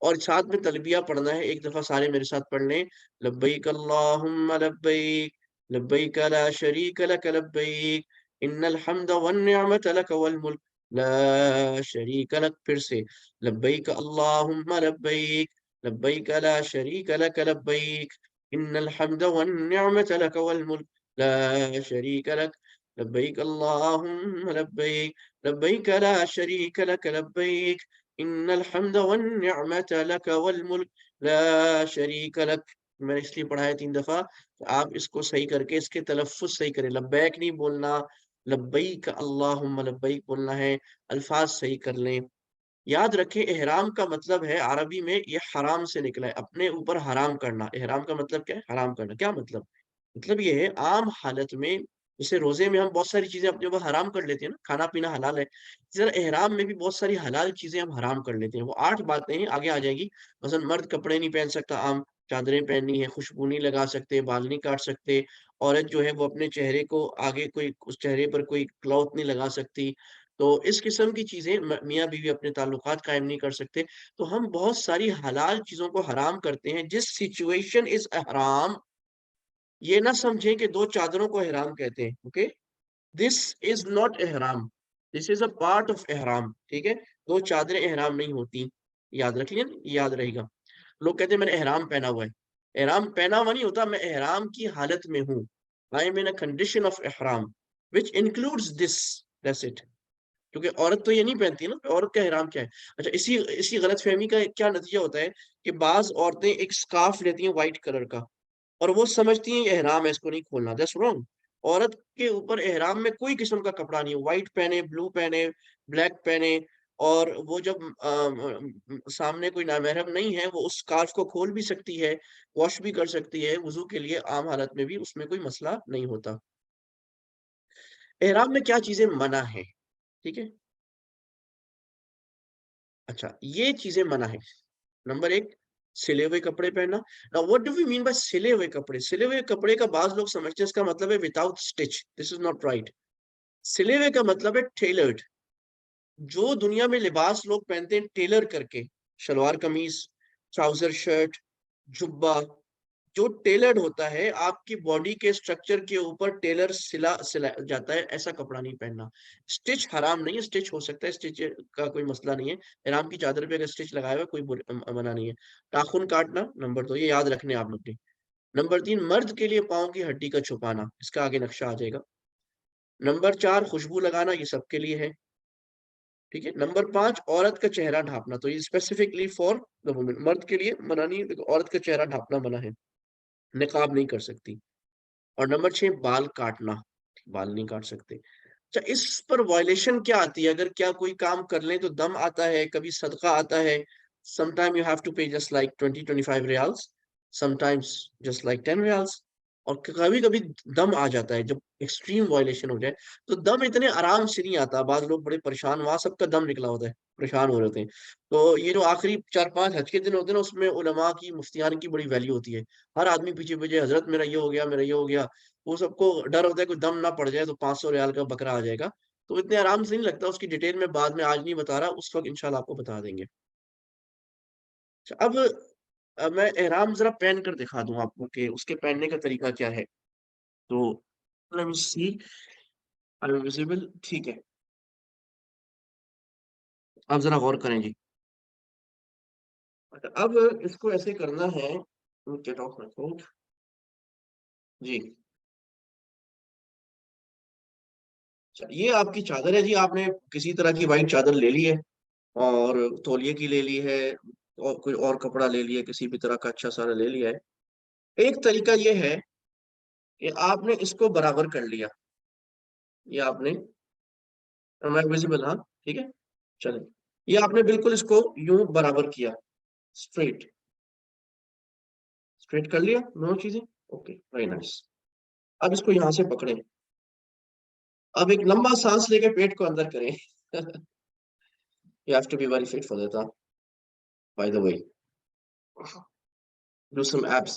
और साथ में तलबिया पढ़ना है। एक दफ़ा सारे मेरे साथ पढ़ लें, लब्बैक अल्लाहुम्मा लब्बैक, लब्बैक ला शरीक लक लब्बैक, इन्नल हम्द वन निअमत लक वल मुल्क, ला शरीक लक। फिर से, लब्बैक अल्लाहुम्मा लब्बैक, लब्बैक ला शरीक लक लब्बैक, इन्नल हम्द वन निअमत लक वल मुल्क, ला शरीक लक, लब्बैक अल्लाहुम्मा लब्बैक, लब्बैक ला शरीक लक लब्बैक, इन्नल हम्द वन निअमत लक वल मुल्क, ला शरीक लक। मैंने इसलिए पढ़ा है 3 दफ़ा, आप इसको सही करके इसके तलफ़्फ़ुज़ सही करें। लब्बैक नहीं बोलना, लब्बैक अल्लाहुम्मा लब्बैक बोलना है, अल्फ़ाज़ सही कर लें। याद रखें, इहराम का मतलब है अरबी में, ये हराम से निकला है, अपने ऊपर हराम करना। इहराम का मतलब क्या है? हराम करना। क्या मतलब? मतलब ये है, आम हालत में, जैसे रोज़े में हम बहुत सारी चीज़ें अपने ऊपर हराम कर लेते हैं ना, खाना-पीना हलाल है। इसी तरह इहराम में भी बहुत सारी हलाल चीज़ें हम हराम कर लेते हैं। वो 8 बातें हैं, आगे आ जाएँगी। मसलन मर्द कपड़े नहीं पहन सकता आम, चादरें पहननी है, खुशबू नहीं लगा सकते, बाल नहीं काट सकते। औरत जो है वो अपने चेहरे को आगे कोई, उस चेहरे पर कोई क्लॉथ नहीं लगा सकती। तो इस किस्म की चीज़ें मियाँ-बीवी अपने ताल्लुकात कायम नहीं कर सकते। तो हम बहुत सारी हलाल चीज़ों को हराम करते हैं। जिस सिचुएशन इज़ हराम, ये ना समझें कि 2 चादरों को इहराम कहते हैं, ओके? दिस इज़ नॉट इहराम, this is a part of इहराम, ठीक है? 2 चादरें इहराम नहीं होती, याद रख लिया ना? याद रहेगा। लोग कहते हैं मैंने इहराम पहना हुआ है। इहराम पहना हुआ नहीं होता, मैं इहराम की हालत में हूँ। I am in a condition of इहराम, which includes this, that's it. क्योंकि औरत तो ये नहीं पहनती है ना, औरत का इहराम क्या है? अच्छा, इसी इसी गलतफ़हमी का क्या नतीजा होता है कि बाज़ औरतें एक स्कार्फ़ लेती हैं व्हाइट कलर का, और वो समझती हैं ये इहराम है, इसको नहीं खोलना, दैट्स रॉन्ग। औरत के ऊपर इहराम में कोई किस्म का कपड़ा नहीं है, व्हाइट पहने, ब्लू पहने, ब्लैक पहने, और वो जब सामने कोई नामहरम नहीं है, वो उस स्कार्फ को खोल भी सकती है, वॉश भी कर सकती है, वुज़ू के लिए आम हालत में भी उसमें कोई मसला नहीं होता। इहराम में क्या चीज़ें मना हैं, ठीक है? अच्छा, ये चीज़ें मना हैं। नंबर 1, सिले हुए कपड़े पहनना। Now what do we mean by सिले हुए कपड़े? सिले हुए कपड़े का बाज़ लोग समझते हैं इसका मतलब है without stitch, this is not right. सिले हुए का मतलब है टेलर्ड। जो दुनिया में लिबास लोग पहनते हैं टेलर करके, शलवार कमीज़, ट्राउज़र शर्ट, जुब्बा, जो टेलर्ड होता है, आपकी बॉडी के स्ट्रक्चर के ऊपर टेलर सिला जाता है, ऐसा कपड़ा नहीं पहनना। स्टिच हराम नहीं है, स्टिच हो सकता है, स्टिच का कोई मसला नहीं है। इहराम की चादर पे अगर स्टिच लगाया हुआ है, कोई मना नहीं है। नाखून काटना, नंबर 2, ये याद रखने हैं आप लोग ने। नंबर 3, मर्द के लिए पाँव की हड्डी का छुपाना, इसका आगे नक्शा आ जाएगा। नंबर 4, खुशबू लगाना, ये सबके लिए है, ठीक है? नंबर 5, औरत का चेहरा ढाँपना, तो ये स्पेसिफिकली फॉर द वुमेन, मर्द के लिए मना नहीं है, लेकिन औरत का चेहरा ढाँपना मना है, निकाब नहीं कर सकती। और नंबर 6, बाल काटना, बाल नहीं काट सकते। अच्छा, इस पर वायलेशन क्या आती है? अगर क्या कोई काम कर लें तो दम आता है, कभी सदका आता है, समटाइम यू हैव टू पे just like 20-25 riyals, sometimes just like 10 riyals, और कभी-कभी दम आ जाता है जब एक्सट्रीम वायलेशन हो जाए, तो दम इतने आराम से नहीं आता, बाज़ लोग बड़े परेशान, वहाँ सबका दम निकला होता है, परेशान हो रहे होते हैं। तो ये जो आखिरी 4-5 हज के दिन होते हैं ना, उसमें उलमा की, मुफ्तियान की बड़ी वैल्यू होती है। हर आदमी पीछे-पीछे, हज़रत मेरा ये हो गया, मेरा ये हो गया। वो सबको डर होता है कोई दम ना पड़ जाए तो 500 रियाल का बकरा आ जाएगा। तो इतने आराम से नहीं लगता, उसकी डिटेल में बाद में आज नहीं बता रहा, उस वक़्त इंशाल्लाह आपको बता देंगे। अच्छा, अब मैं इहराम ज़रा पहन कर दिखा दूँ आपको कि उसके पहनने का तरीका क्या है। तो Let me see. Are you visible? ठीक है, आप जरा गौर करें जी। अच्छा, अब इसको ऐसे करना है, गेट ऑफ माय फोन जी। अच्छा, ये आपकी चादर है जी, आपने किसी तरह की व्हाइट चादर ले ली है और तौलिए की ले ली है और कोई और कपड़ा ले लिया, किसी भी तरह का अच्छा सारा ले लिया है। एक तरीका ये है कि आपने इसको बराबर कर लिया, ये आपने, मैं विजिबल, हाँ ठीक है, चले, ये आपने बिल्कुल इसको यूं बराबर किया, स्ट्रेट, स्ट्रेट कर लिया दोनों चीजें। Okay, very nice. अब इसको यहां से पकड़े, अब एक लंबा सांस लेके पेट को अंदर करें। You have to be very fit for that, huh? By the way, do some abs.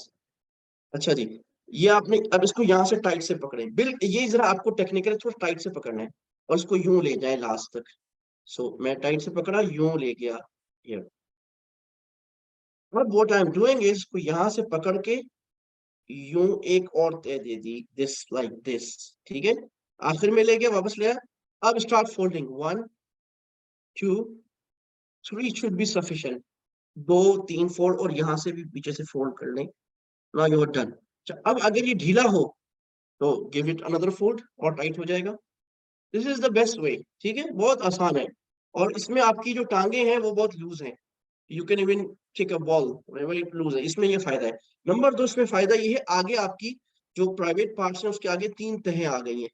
अच्छा जी, ये आपने अब इसको यहाँ से टाइट से पकड़े, बिल ये जरा आपको टेक्निकल थोड़ा टाइट से पकड़ना है और इसको यूं ले जाए लास्ट तक। सो मैं टाइट से पकड़ा, यूं ले गया, ये। अब what I am doing is, इसको यहाँ से पकड़ के यूं एक और तय दे दी, दिस लाइक दिस, ठीक है, आखिर में ले गया, वापस ले आया। अब start folding, 1 2 3 should be sufficient, 2 3 fold और यहाँ से भी पीछे से फोल्ड कर लें। Now you are done. अब अगर ये ढीला हो तो गिव इट अनदर फोल्ड और टाइट हो जाएगा। This is the best way, ठीक है, बहुत आसान है। और इसमें आपकी जो टांगे हैं वो बहुत लूज हैं, you can even kick a ball, very loose है, इसमें ये फायदा है। नंबर 2, इसमें फायदा ये है, आगे आपकी जो प्राइवेट पार्ट्स हैं उसके आगे 3 तहें आ गई हैं,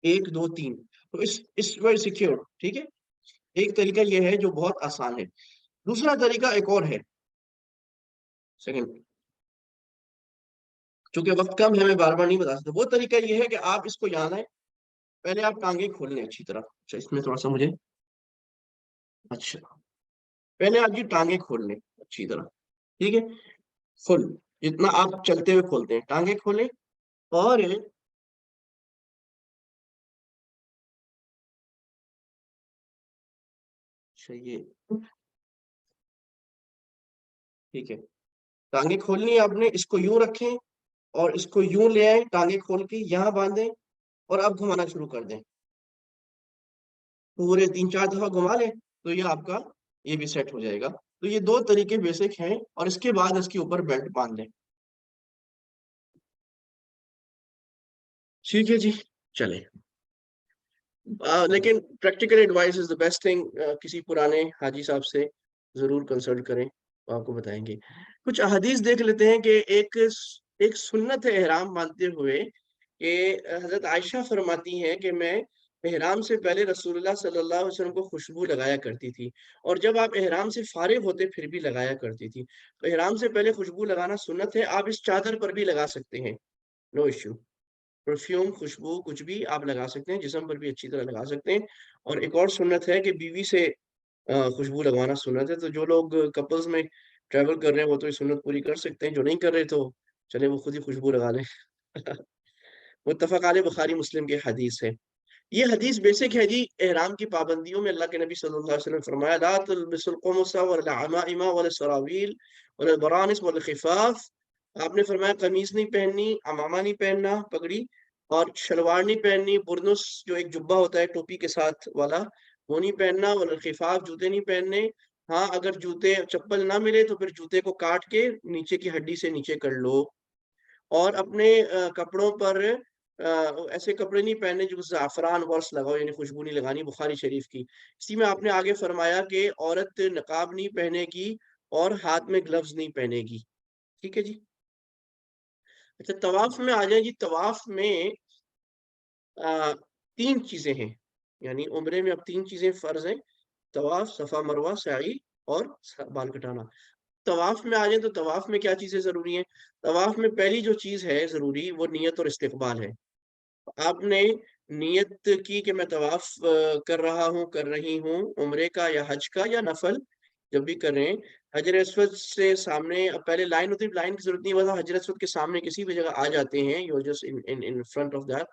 1 2 3, तो इस वेरी सिक्योर, ठीक है। एक तरीका ये है जो बहुत आसान है। दूसरा तरीका एक और है, सेकंड, चूंकि वक्त कम है मैं बार बार नहीं बता सकता। वो तरीका ये है कि आप इसको यहाँ लाएं, पहले आप टांगे खोल लें अच्छी तरह। अच्छा, इसमें थोड़ा सा मुझे, अच्छा, पहले आप जी टांगे खोल लें अच्छी तरह, ठीक है, फुल, जितना आप चलते हुए खोलते हैं, टांगे खोलें और चाहिए, ठीक है, टांगे खोलनी है आपने, इसको यूं रखें और इसको यूं ले आए, टांगे खोल के यहाँ बांधें और अब घुमाना शुरू कर दें, पूरे 3 4 दफा घुमा लें तो ये आपका, ये भी सेट हो जाएगा। तो ये 2 तरीके बेसिक हैं और इसके बाद इसके ऊपर बेल्ट बांध लें। ठीक है जी, चले। लेकिन practical advice is the best thing, किसी पुराने हाजी साहब से जरूर कंसल्ट करें, वो आपको बताएंगे। कुछ अहदीस देख लेते हैं कि एक सुन्नत है एहराम बांधते हुए कि हजरत आयशा फरमाती हैं कि मैं एहराम से पहले रसूलुल्लाह सल्लल्लाहु अलैहि वसल्लम को खुशबू लगाया करती थी, और जब आप एहराम से फारिग होते फिर भी लगाया करती थी। तो एहराम से पहले खुशबू लगाना सुन्नत है, आप इस चादर पर भी लगा सकते हैं, नो इश्यू। परफ्यूम, खुशबू कुछ भी आप लगा सकते हैं, जिस्म पर भी अच्छी तरह लगा सकते हैं। और एक और सुन्नत है कि बीवी से खुशबू लगवाना सुन्नत है। तो जो लोग कपल्स में ट्रैवल कर रहे हैं वो तो ये सुन्नत पूरी कर सकते हैं, जो नहीं कर रहे तो चले वो खुद ही खुशबू लगा लें। मुत्तफ़क़ अलैह, बुखारी मुस्लिम की हदीस है। ये हदीस बेसिक है जी, एहराम की पाबंदियों में अल्लाह के नबी सल्लल्लाहु अलैहि वसल्लम ने फरमाया, ला तुलबिसुल क़ुमुसा वल अमाइमा वल सरावील वल बरानिस वल खिफ़ाफ़। आपने फरमाया कमीज नहीं पहननी, अमामा नहीं पहनना, पगड़ी, और शलवार नहीं पहननी, बुर्नुस जो एक जुब्बा होता है टोपी के साथ वाला, वो नहीं पहनना, वल खिफ़ाफ़, जूते नहीं पहनने। हाँ, अगर जूते चप्पल ना मिले तो फिर जूते को काट के नीचे की हड्डी से नीचे कर लो। और अपने कपड़ों पर ऐसे कपड़े नहीं पहनने जो ज़ाफ़रान वर्स लगाओ, यानी खुशबू नहीं लगानी, बुखारी शरीफ की। इसी में आपने आगे फरमाया कि औरत नकाब नहीं पहनेगी और हाथ में ग्लव्स नहीं पहनेगी। ठीक है जी। अच्छा, तवाफ में आ जाए जी। तवाफ में 3 चीज़ें हैं, यानी उम्रे में अब 3 चीज़ें फ़र्ज़ हैं, तवाफ, सफ़ा मरवा, सई और बाल कटाना। तवाफ में आ जाए तो तवाफ में क्या चीज़ें ज़रूरी हैं? तवाफ में पहली जो चीज़ है ज़रूरी, वो नियत और इस्तिक़बाल है। आपने नियत की कि मैं तवाफ कर रहा हूँ, कर रही हूँ, उम्रे का या हज का या नफ़ल, जब भी करें, हजर अस्वद से सामने, अब पहले लाइन होती है, लाइन की ज़रूरत नहीं, बस हजर अस्वद के सामने किसी भी जगह आ जाते हैं, you are just in in in front of that.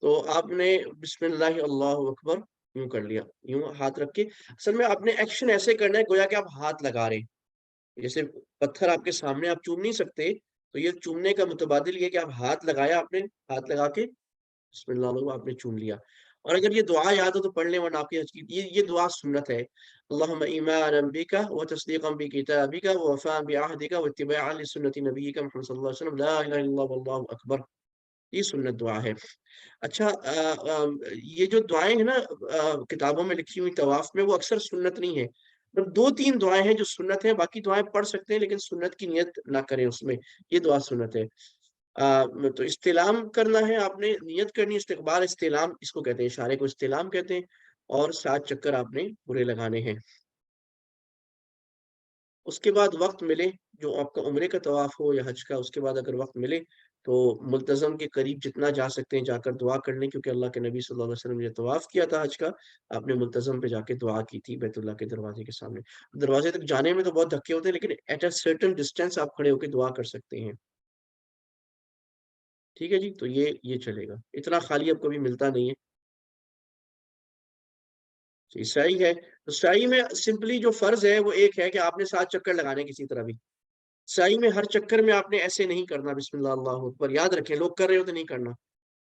तो आपने बिस्मिल्लाह अल्लाहु अकबर यूँ कर लिया, यूँ हाथ रख के। असल में आपने एक्शन ऐसे करना है गोया कि आप हाथ लगा रहे हैं। जैसे पत्थर आपके सामने आप चूम नहीं सकते, तो ये चूमने का मुतबादिल ये है कि आप हाथ लगाया, आपने हाथ लगा के बिस्मिल्लाह लो, आपने चूम लिया। और अगर ये दुआ याद हो तो पढ़ लें, वरना आपकी हज की ये दुआ सुन्नत है। अल्लाहुम्मा ईमानन बिका व तस्दीक़न बिकिताबिका व वफ़ाअन बिअहदिका व इत्तिबाअन लिसुन्नति नबिय्यिका मुहम्मद सल्लल्लाहु अलैहि वसल्लम, ला इलाहा इल्लल्लाह वल्लाहु अकबर। ये सुन्नत दुआ है। अच्छा, ये जो दुआएँ हैं ना किताबों में लिखी हुई तवाफ़ में, वो अक्सर सुन्नत नहीं है। तो 2-3 दुआएँ हैं जो सुन्नत है, बाकी दुआएँ पढ़ सकते हैं लेकिन सुन्नत की नियत ना करें उसमें, ये दुआ सुन्नत है। तो इस्तिलाम करना है, आपने नियत करनी है, इस्तिक़बाल इस्तिलाम इसको कहते हैं, इशारे को इस्तिलाम कहते हैं, और 7 चक्कर आपने पूरे लगाने हैं। उसके बाद वक़्त मिले, जो आपका उम्रे का तवाफ़ हो या हज का, उसके बाद अगर वक़्त मिले, तो मुल्तज़म के करीब जितना जा सकते हैं जाकर दुआ कर लें, क्योंकि अल्लाह के नबी सल्लल्लाहु अलैहि वसल्लम ने तवाफ़ किया था हज का, आपने मुल्तज़म पे जाके दुआ की थी बैतुल्लाह के दरवाज़े के सामने। दरवाज़े तक जाने में तो बहुत धक्के होते हैं, लेकिन एट अ सर्टेन डिस्टेंस आप खड़े होके दुआ कर सकते हैं। ठीक है जी? तो ये चलेगा। इतना खाली अब कभी मिलता नहीं है। जी, सही है। तो सही में सिंपली जो फ़र्ज़ है वो एक है कि आपने 7 चक्कर लगाने किसी तरह भी। सही में हर चक्कर में आपने ऐसे नहीं करना बिस्मिल्लाह अल्लाहू अकबर, याद रखें लोग कर रहे हो तो नहीं करना।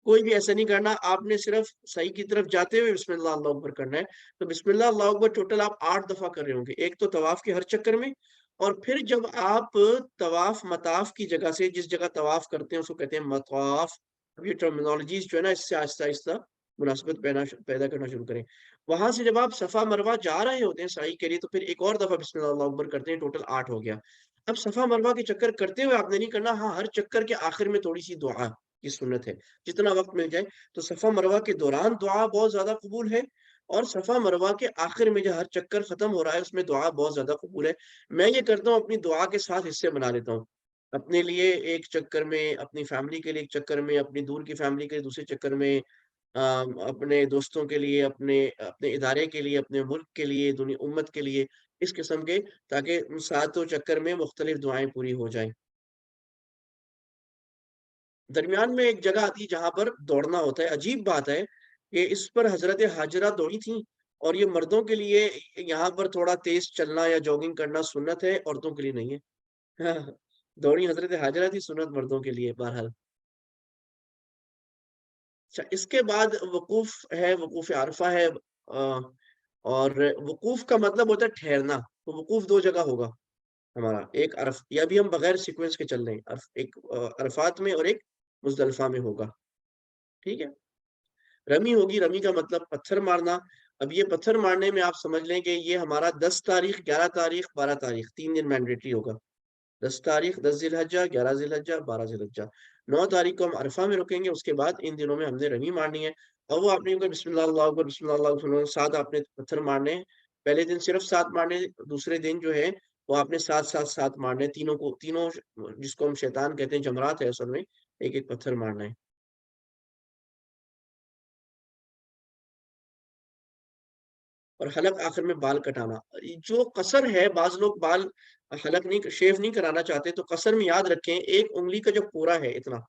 कोई भी ऐसा नहीं करना, आपने सिर्फ़ सही की तरफ जाते हुए बिस्मिल्लाह अल्लाहू अकबर करना है। तो बिस्मिल्लाह अल्लाहू अकबर टोटल आप 8 दफ़ा कर रहे होंगे। एक तो तवाफ़ के हर चक्कर में, और फिर जब आप तवाफ़ मताफ़ की जगह से, जिस जगह तवाफ़ करते हैं उसको कहते हैं मताफ़। अब ये टर्मिनोलॉजीज़ जो है ना, इससे आहिस्ता-आहिस्ता मुनासिबत पैदा करना शुरू करें। वहाँ से जब आप सफ़ा मरवा जा रहे होते हैं सही के लिए, तो फिर एक और दफ़ा बिस्मिल्लाह अल्लाहू अकबर करते हैं, टोटल 8 हो गया। अब सफ़ा मरवा के चक्कर करते हुए आपने नहीं करना, हाँ, हर चक्कर के आखिर में थोड़ी-सी दुआ की सुन्नत है। जितना वक़्त मिल जाए, तो सफ़ा मरवा के दौरान दुआ बहुत ज़्यादा कबूल है, और सफ़ा मरवा के आखिर में जो हर चक्कर ख़त्म हो रहा है उसमें दुआ बहुत ज़्यादा कबूल है। मैं ये करता हूँ, अपनी दुआ के साथ हिस्से बना लेता हूँ। अपने लिए एक चक्कर में, अपनी फैमिली के लिए एक चक्कर में, अपनी दूर की फैमिली के लिए दूसरे चक्कर में, अपने दोस्तों के लिए, अपने अपने इदारे के लिए, अपने मुल्क के लिए, दुनिया उम्मत के लिए, इस किस्म के, ताकि उन सातों चक्कर में मुख्तलिफ दुआएँ पूरी हो जाएँ। दरमियान में एक जगह आती है जहाँ पर दौड़ना होता है। अजीब बात है कि इस पर हज़रत हाजरा दौड़ी थीं, और ये मर्दों के लिए यहाँ पर थोड़ा तेज़ चलना या जॉगिंग करना सुन्नत है, औरतों के लिए नहीं है। हाँ, दौड़ी हज़रत हाजरा थी, सुन्नत मर्दों के लिए बहरहाल। अच्छा, इसके बाद वक़ूफ़ है, वक़ूफ़ अरफ़ा है, और वक़ूफ़ का मतलब होता है ठहरना। तो वक़ूफ़ 2 जगह होगा हमारा, एक ये अभी हम बगैर सीक्वेंस के चल रहे हैं। एक अरफ़ात में और एक मुज़दलिफ़ा में होगा, ठीक है? रमी होगी, रमी का मतलब पत्थर मारना। अब ये पत्थर मारने में आप समझ लें कि ये हमारा 10 तारीख़, 11 तारीख़, 12 तारीख़ 3 दिन मैंडेटरी होगा। 10 तारीख़, 10 ज़िलहज्जा, 11 ज़िलहज्जा, 12 ज़िलहज्जा। 9 तारीख़ को हम अरफ़ा में रुकेंगे, उसके बाद इन दिनों में हमने रमी मारनी है। और वो आपने अगर बिस्मिल्लाह अल्लाहू अकबर, बिस्मिल्लाह अल्लाहू अकबर 7 आपने पत्थर मारने हैं। पहले दिन सिर्फ़ 7 मारने हैं, दूसरे दिन जो है वो आपने 7-7, 7 मारने हैं। तीनों को, तीनों जिसको हम शैतान कहते हैं, जमरात है असल में, एक-एक पत्थर मारना है। और हलक आखिर में बाल कटाना। जो कसर है, बाज़ लोग बाल हलक नहीं, शेव नहीं कराना चाहते, तो कसर में याद रखें, एक उँगली का जो पूरा है इतना,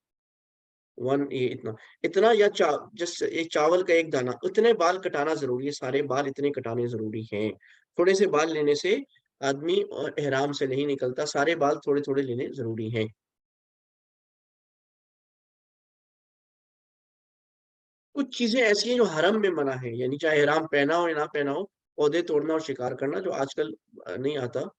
1 ये इतना, इतना या जस्ट एक चावल का एक दाना, उतने बाल कटाना ज़रूरी है, सारे बाल इतने कटाने ज़रूरी हैं। थोड़े से बाल लेने से आदमी इहराम से नहीं निकलता, सारे बाल थोड़े-थोड़े लेने ज़रूरी हैं। कुछ चीज़ें ऐसी हैं जो हरम में मना है, यानी चाहे इहराम पहना हो या ना पहना हो, पौधे तोड़ना और शिकार करना, जो आजकल नहीं आता।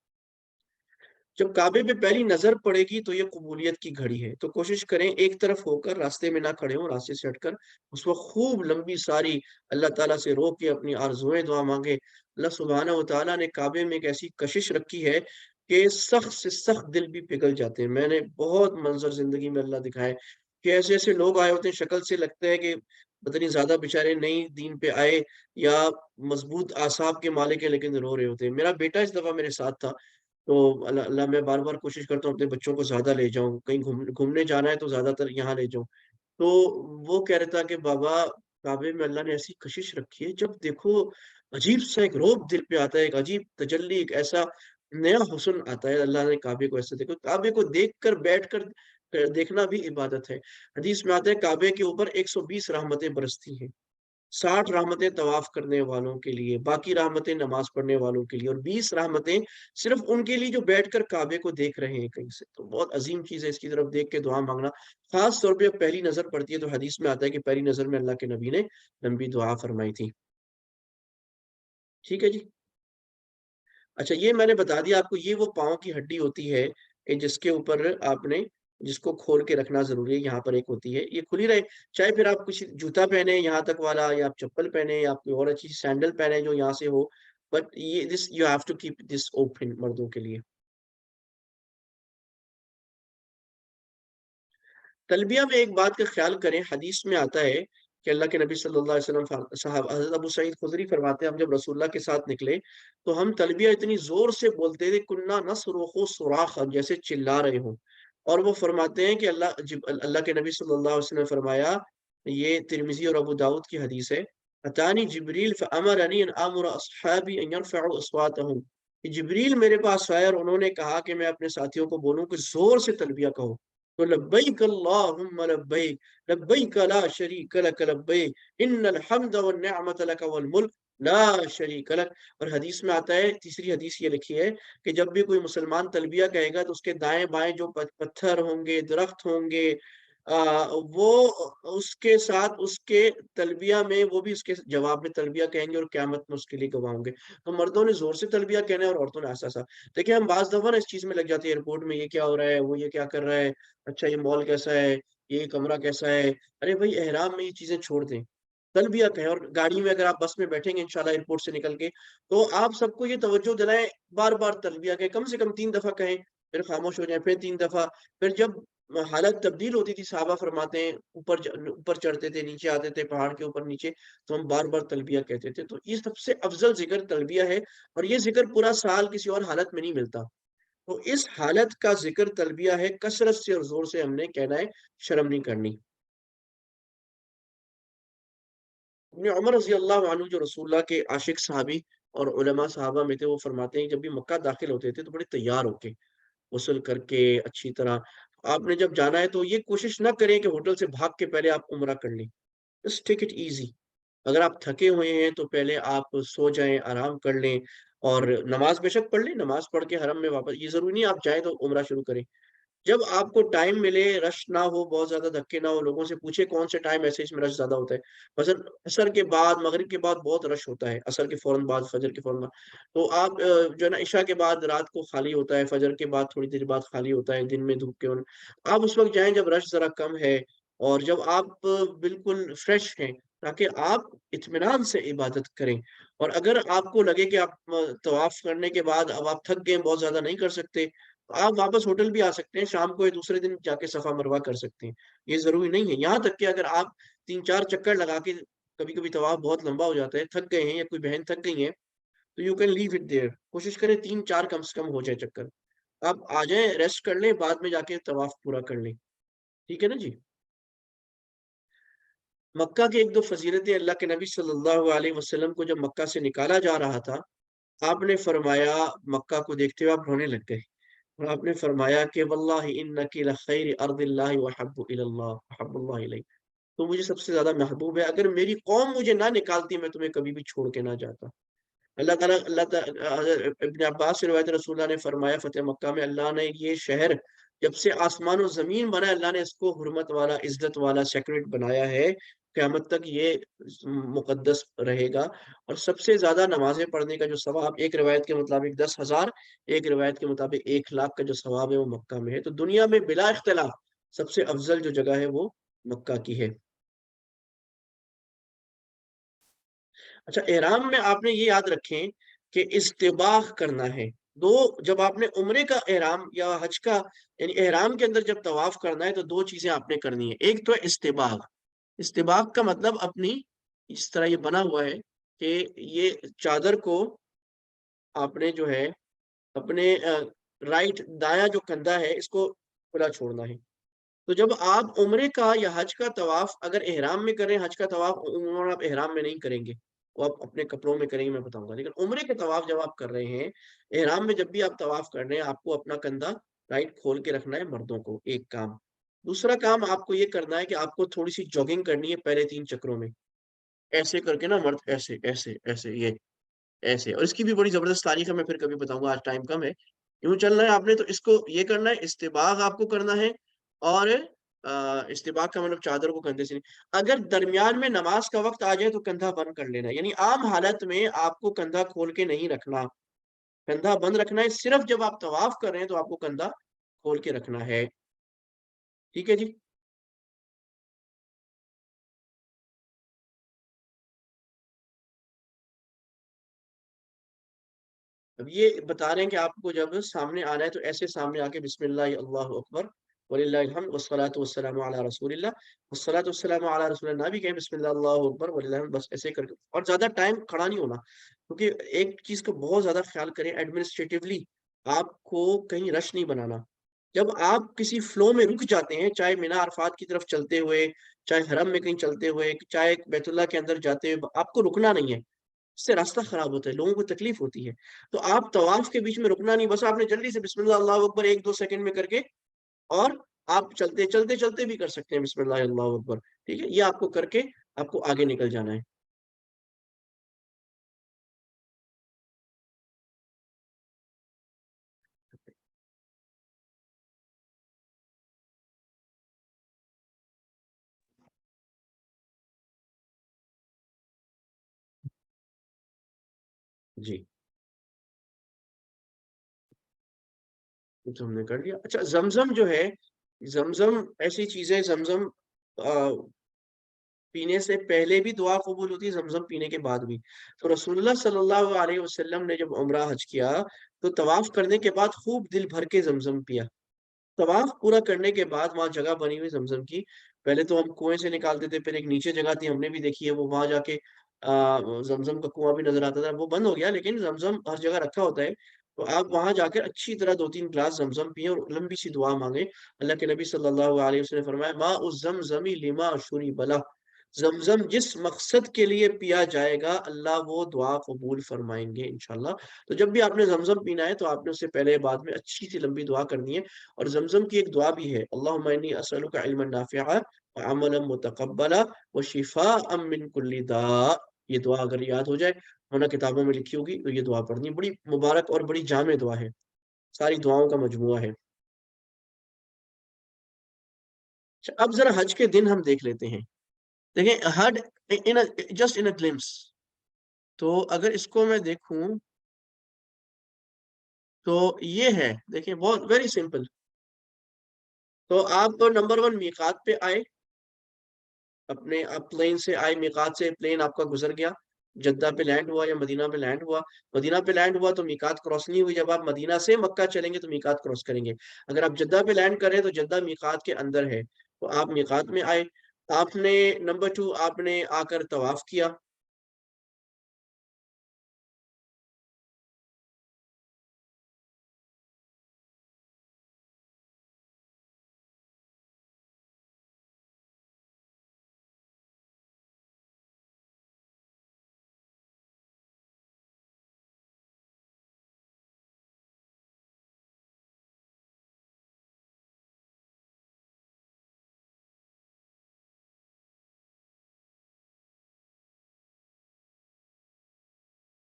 जब काबे पे पहली नज़र पड़ेगी तो ये कबूलियत की घड़ी है। तो कोशिश करें एक तरफ होकर, रास्ते में ना खड़े हों, रास्ते से हटकर उस वक़्त खूब लंबी सारी अल्लाह ताला से रो के अपनी आरज़ुएँ दुआ माँगे। अल्लाह सुब्हानहू व तआला ने काबे में एक ऐसी कशिश रखी है कि सख्त से सख्त दिल भी पिघल जाते हैं। मैंने बहुत मंज़र ज़िंदगी में अल्लाह दिखाए कि ऐसे-ऐसे लोग आए होते हैं, शक्ल से लगता है कि पता नहीं ज़्यादा बेचारे नई दीन पे आए या मज़बूत आसाब के मालिक हैं, लेकिन रो रहे होते हैं। मेरा बेटा इस दफ़ा मेरे साथ था। तो अल्लाह अल्लाह मैं बार-बार कोशिश करता हूँ अपने बच्चों को ज़्यादा ले जाऊँ, कहीं घूमने जाना है तो ज़्यादातर यहाँ ले जाऊँ। तो वो कह रहा था कि बाबा, काबे में अल्लाह ने ऐसी कशिश रखी है, जब देखो अजीब-सा एक रौब दिल पे आता है, एक अजीब तजल्ली, एक ऐसा नया हुस्न आता है, अल्लाह ने काबे को ऐसे देखो, काबे को देखकर बैठकर देखना भी इबादत है। हदीस में आता है काबे के ऊपर 120 रहमतें बरसती हैं। 60 रहमतें तवाफ करने वालों के लिए, बाकी रहमतें नमाज पढ़ने वालों के लिए, और 20 रहमतें सिर्फ उनके लिए जो बैठकर काबे को देख रहे हैं कहीं से। तो बहुत अजीम चीज है इसकी तरफ देख के दुआ मांगना। खास तौर पे पहली नजर पड़ती है तो हदीस में आता है कि पहली नजर में अल्लाह के नबी ने लंबी दुआ फरमाई थी। ठीक है जी। अच्छा, ये मैंने बता दिया आपको, ये वो पाँव की हड्डी होती है कि जिसके ऊपर आपने जिसको खोल के रखना ज़रूरी है, यहाँ पर एक होती है, ये खुली रहे, चाहे फिर आप कुछ जूता पहने यहाँ तक वाला, या आप चप्पल पहने, या आप कोई और अच्छी सैंडल पहने जो यहाँ से हो, बट ये this you have to keep this open मर्दों के लिए। तलबिया में एक बात का ख्याल करें, हदीस में आता है कि अल्लाह के नबी सल्लल्लाहु अलैहि वसल्लम साहब हज़रत अबू सईद खुदरी फरमाते हैं, हम जब रसूलुल्लाह के साथ निकले, तो हम तलबिया इतनी ज़ोर से बोलते थे, कुन्ना नसरुखु सुराखन, जैसे चिल्ला रहे हों। और वो फरमाते हैं कि अल्लाह के नबी सल्लल्लाहु अलैहि वसल्लम ने फरमाया, ये तिर्मिज़ी और अबू दाऊद की हदीस है, अतानी जिब्रील फअमरनी अन आमुरा अस्हाबी अन यरफअu अस्वातहुम, कि जिब्रील मेरे पास आए और उन्होंने कहा कि मैं अपने साथियों को बोलूं कि जोर से तलबिया कहो। तो लब्बैक अल्लाहुम्मा लब्बैक, लब्बैक ला शरीक लक लब्बैक, इन्नल हम्द वन निअमत लक वल मुल्क ला शरीक लक। और हदीस में आता है, तीसरी हदीस ये लिखी है कि जब भी कोई मुसलमान तलबिया कहेगा तो उसके दाएं बाएं जो पत्थर होंगे, दरख्त होंगे, वो उसके साथ उसके तलबिया में वो भी उसके जवाब में तलबिया कहेंगे और क़यामत में उसके लिए गवाह होंगे। तो मर्दों ने ज़ोर से तलबिया कहना है और औरतों ने आहिस्ता-आहिस्ता। देखिए, हम बाज़ दफ़ा ना इस चीज़ में लग जाते हैं एयरपोर्ट में, ये क्या हो रहा है, वो ये क्या कर रहा है, अच्छा ये मॉल कैसा है, ये कमरा कैसा है। अरे भाई, एहराम में ये चीज़ें छोड़ दें, तलबिया कहें। और गाड़ी में अगर आप बस में बैठेंगे इंशाल्लाह एयरपोर्ट से निकल के, तो आप सबको ये तवज्जो दिलाएँ, बार-बार तलबिया कहें, कम से कम 3 दफ़ा कहें, फिर खामोश हो जाएँ, फिर 3 दफ़ा। फिर जब हालत तब्दील होती थी, सहाबा फरमाते हैं, ऊपर चढ़ते थे, नीचे आते थे, पहाड़ के ऊपर नीचे, तो हम बार-बार तलबिया कहते थे। तो ये सबसे अफ़ज़ल ज़िक्र तलबिया है, और ये ज़िक्र पूरा साल किसी और हालत में नहीं मिलता। तो इस हालत का ज़िक्र तलबिया है, कसरत से और ज़ोर से हमने कहना है, शर्म नहीं करनी। इब्न उमर रज़ी अल्लाहु अन्हु, जो रसूलुल्लाह के आशिक सहाबी और उलमा सहाबा में थे, वो फरमाते हैं जब भी मक्का दाखिल होते थे तो बड़े तैयार होके, गुस्ल करके अच्छी तरह, आपने जब जाना है तो ये कोशिश ना करें कि होटल से भाग के पहले आप उम्रा कर लें। Just take it easy. अगर आप थके हुए हैं तो पहले आप सो जाएँ, आराम कर लें, और नमाज़ बेशक पढ़ लें, नमाज़ पढ़ के हरम में वापस, ये ज़रूरी नहीं है आप जाएँ तो उम्रा शुरू करें। जब आपको टाइम मिले, रश ना हो, बहुत ज़्यादा धक्के ना हो, लोगों से पूछे कौन से टाइम ऐसे इसमें रश ज़्यादा होता है। मसलन असर के बाद, मगरिब के बाद बहुत रश होता है, असर के फ़ौरन बाद, फजर के फ़ौरन बाद। तो आप जो है ना, इशा के बाद रात को खाली होता है, फजर के बाद थोड़ी देर बाद खाली होता है, दिन में धूप के वक़्त। आप उस वक़्त जाएँ जब रश ज़रा कम है, और जब आप बिल्कुल फ्रेश हैं, ताकि आप इत्मीनान से इबादत करें। और अगर आपको लगे कि आप तवाफ़ करने के बाद अब आप थक गए हैं, बहुत ज़्यादा नहीं कर सकते, आप वापस होटल भी आ सकते हैं, शाम को या दूसरे दिन जाके सफ़ा मरवा कर सकते हैं। ये ज़रूरी नहीं है। यहाँ तक कि अगर आप 3-4 चक्कर लगा के, कभी-कभी तवाफ़ बहुत लंबा हो जाता है, थक गए हैं या कोई बहन थक गई हैं, तो you can leave it there. कोशिश करें 3-4 कम से कम हो जाए चक्कर। आप आ जाएँ, रेस्ट कर लें, बाद में जाके तवाफ़ पूरा कर लें। ठीक है ना जी? मक्का की 1-2 फ़ज़ीलतें, अल्लाह के नबी सल्लल्लाहु अलैहि वसल्लम को जब मक्का से निकाला जा रहा था, आपने फरमाया, मक्का को देखते हुए आप रोने लग गए। और आपने फरमाया कि वल्लाहि इन्नकी लखैर अर्दिल्लाहि व अहब्बु इलल्लाह व अहब्बुल्लाहि इलैहि। तो मुझे सबसे ज़्यादा महबूब है, अगर मेरी कौम मुझे ना निकालती, मैं तुम्हें कभी भी छोड़ के ना जाता। इब्न अब्बास से रिवायत है, रसूलुल्लाह ने फरमाया, फ़तेह मक्का में अल्लाह ने ये शहर, जब से आसमान और ज़मीन बना है, अल्लाह ने इसको हुर्मत वाला, इज़्ज़त वाला, सेक्रेड बनाया है। क़यामत तक ये मुक़द्दस रहेगा। और सबसे ज़्यादा नमाज़ें पढ़ने का जो सवाब, एक रिवायत के मुताबिक 10,000, एक रिवायत के मुताबिक 1 लाख का जो सवाब है वो मक्का में है। तो दुनिया में बिला इख्तिलाफ़ सबसे अफ़ज़ल जो जगह है वो मक्का की है। अच्छा, एहराम में आपने ये याद रखें कि इस्तिबाग करना है। 2, जब आपने उम्रे का एहराम या हज का, यानी एहराम के अंदर जब तवाफ करना है, तो 2 चीज़ें आपने करनी है। एक तो है इस्तिबाग। इस्तिबाग का मतलब अपनी, इस तरह ये बना हुआ है कि ये चादर को आपने जो है अपने राइट, दायाँ जो कंधा है इसको खुला छोड़ना है। तो जब आप उम्रे का या हज का तवाफ अगर इहराम में करें, हज का तवाफ उम्र आप इहराम में नहीं करेंगे, वो आप अपने कपड़ों में करेंगे, मैं बताऊँगा। लेकिन उम्रे के तवाफ जब आप कर रहे हैं, इहराम में जब भी आप तवाफ कर रहे हैं, आपको अपना कंधा राइट खोल के रखना है, मर्दों को, एक काम। दूसरा काम आपको ये करना है कि आपको थोड़ी-सी जॉगिंग करनी है पहले 3 चक्रों में। ऐसे करके ना मर्द ऐसे ऐसे ऐसे ये ऐसे, और इसकी भी बड़ी जबरदस्त तारीख है, मैं फिर कभी बताऊंगा, आज टाइम कम है। यूं चलना है आपने, तो इसको ये करना है, इस्तिबाग आपको करना है। और इस्तिबाग का मतलब चादर को कंधे से नहीं, अगर दरमियान में नमाज का वक्त आ जाए तो कंधा बंद कर लेना है। यानी आम हालत में आपको कंधा खोल के नहीं रखना, कंधा बंद रखना है। सिर्फ जब आप तवाफ कर रहे हैं तो आपको कंधा खोल के रखना है। ठीक है जी। अब ये बता रहे हैं कि आपको जब सामने आना है तो ऐसे सामने आके बिस्मिल्लाह अल्लाहु अकबर वलिल्लाहिल हम्द वस्सलातु वस्सलामु अला रसूलिल्लाह, वस्सलातु वस्सलामु अला रसूलिल्लाह ना भी कहें, बिस्मिल्लाह अल्लाहु अकबर वलिल्लाहिल हम्द, बस ऐसे करके। और ज्यादा टाइम खड़ा नहीं होना, क्योंकि एक चीज का बहुत ज्यादा ख्याल करें, एडमिनिस्ट्रेटिवली आपको कहीं रश नहीं बनाना। जब आप किसी फ्लो में रुक जाते हैं, चाहे मीना अरफात की तरफ चलते हुए, चाहे हरम में कहीं चलते हुए, चाहे बैतुल्लाह के अंदर जाते हुए, आपको रुकना नहीं है। इससे रास्ता खराब होता है, लोगों को तकलीफ होती है। तो आप तवाफ के बीच में रुकना नहीं, बस आपने जल्दी से बिस्मिल्लाह अल्लाहु अकबर 1-2 सेकंड में करके, और आप चलते चलते चलते भी कर सकते हैं बिस्मिल्लाह अल्लाहु अकबर। ठीक है, ये आपको करके आपको आगे निकल जाना है। जी, ये तो हमने कर लिया। अच्छा, जमजम जो है, जमजम ऐसी चीज है, जमजम पीने से पहले भी दुआ कबूल होती है, ज़मज़म पीने के बाद भी। तो रसूलुल्लाह सल्लल्लाहु अलैहि वसल्लम ने जब उम्रा हज किया, तो तवाफ करने के बाद खूब दिल भर के ज़मज़म पिया। तवाफ पूरा करने के बाद वहाँ जगह बनी हुई ज़मज़म की, पहले तो हम कुएँ से निकालते थे, फिर एक नीचे जगह थी, हमने भी देखी है वो, वहाँ जाके ज़मज़म का कुआँ भी नज़र आता था। वो बंद हो गया, लेकिन ज़मज़म हर जगह रखा होता है। तो आप वहाँ जाकर अच्छी तरह 2-3 ग्लास ज़मज़म पिएँ और लंबी सी दुआ माँगे। अल्लाह के नबी सल्लल्लाहु अलैहि वसल्लम ने फरमाया, माउ ज़मज़मी लिमा शुरिब लह, ज़मज़म जिस मकसद के लिए पिया जाएगा, अल्लाह वो दुआ कबूल फरमाएँगे इंशाअल्लाह। तो जब भी आपने ज़मज़म पीना है, तो आपने उससे पहले बाद में अच्छी सी लंबी दुआ करनी है। और ज़मज़म की एक दुआ भी है, अल्लाहुम्मा इन्नी असअलुका इल्मन नाफ़िअ व अमलन मुतक़ब्बला व शिफ़ाअम मिन कुल्लि दा। ये दुआ अगर याद हो जाए, वरना किताबों में लिखी होगी, तो ये दुआ पढ़नी है। बड़ी मुबारक और बड़ी जामे दुआ है, सारी दुआओं का मजमूआ है। अच्छा, अब ज़रा हज के दिन हम देख लेते हैं। देखिए, हज इन अ जस्ट इन अ ग्लिम्प्स, तो अगर इसको मैं देखूँ, तो ये है, देखिए बहुत वेरी सिंपल। तो आप नंबर 1 मीक़ात पे आए, अपने आप प्लेन से आए, मीक़ात से प्लेन आपका गुज़र गया, जद्दा पे लैंड हुआ या मदीना पे लैंड हुआ। मदीना पे लैंड हुआ तो मीक़ात क्रॉस नहीं हुई, जब आप मदीना से मक्का चलेंगे तो मीक़ात क्रॉस करेंगे। अगर आप जद्दा पे लैंड कर रहे हैं तो जद्दा मीक़ात के अंदर है, तो आप मीक़ात में आए। आपने नंबर 2 आपने आकर तवाफ़ किया।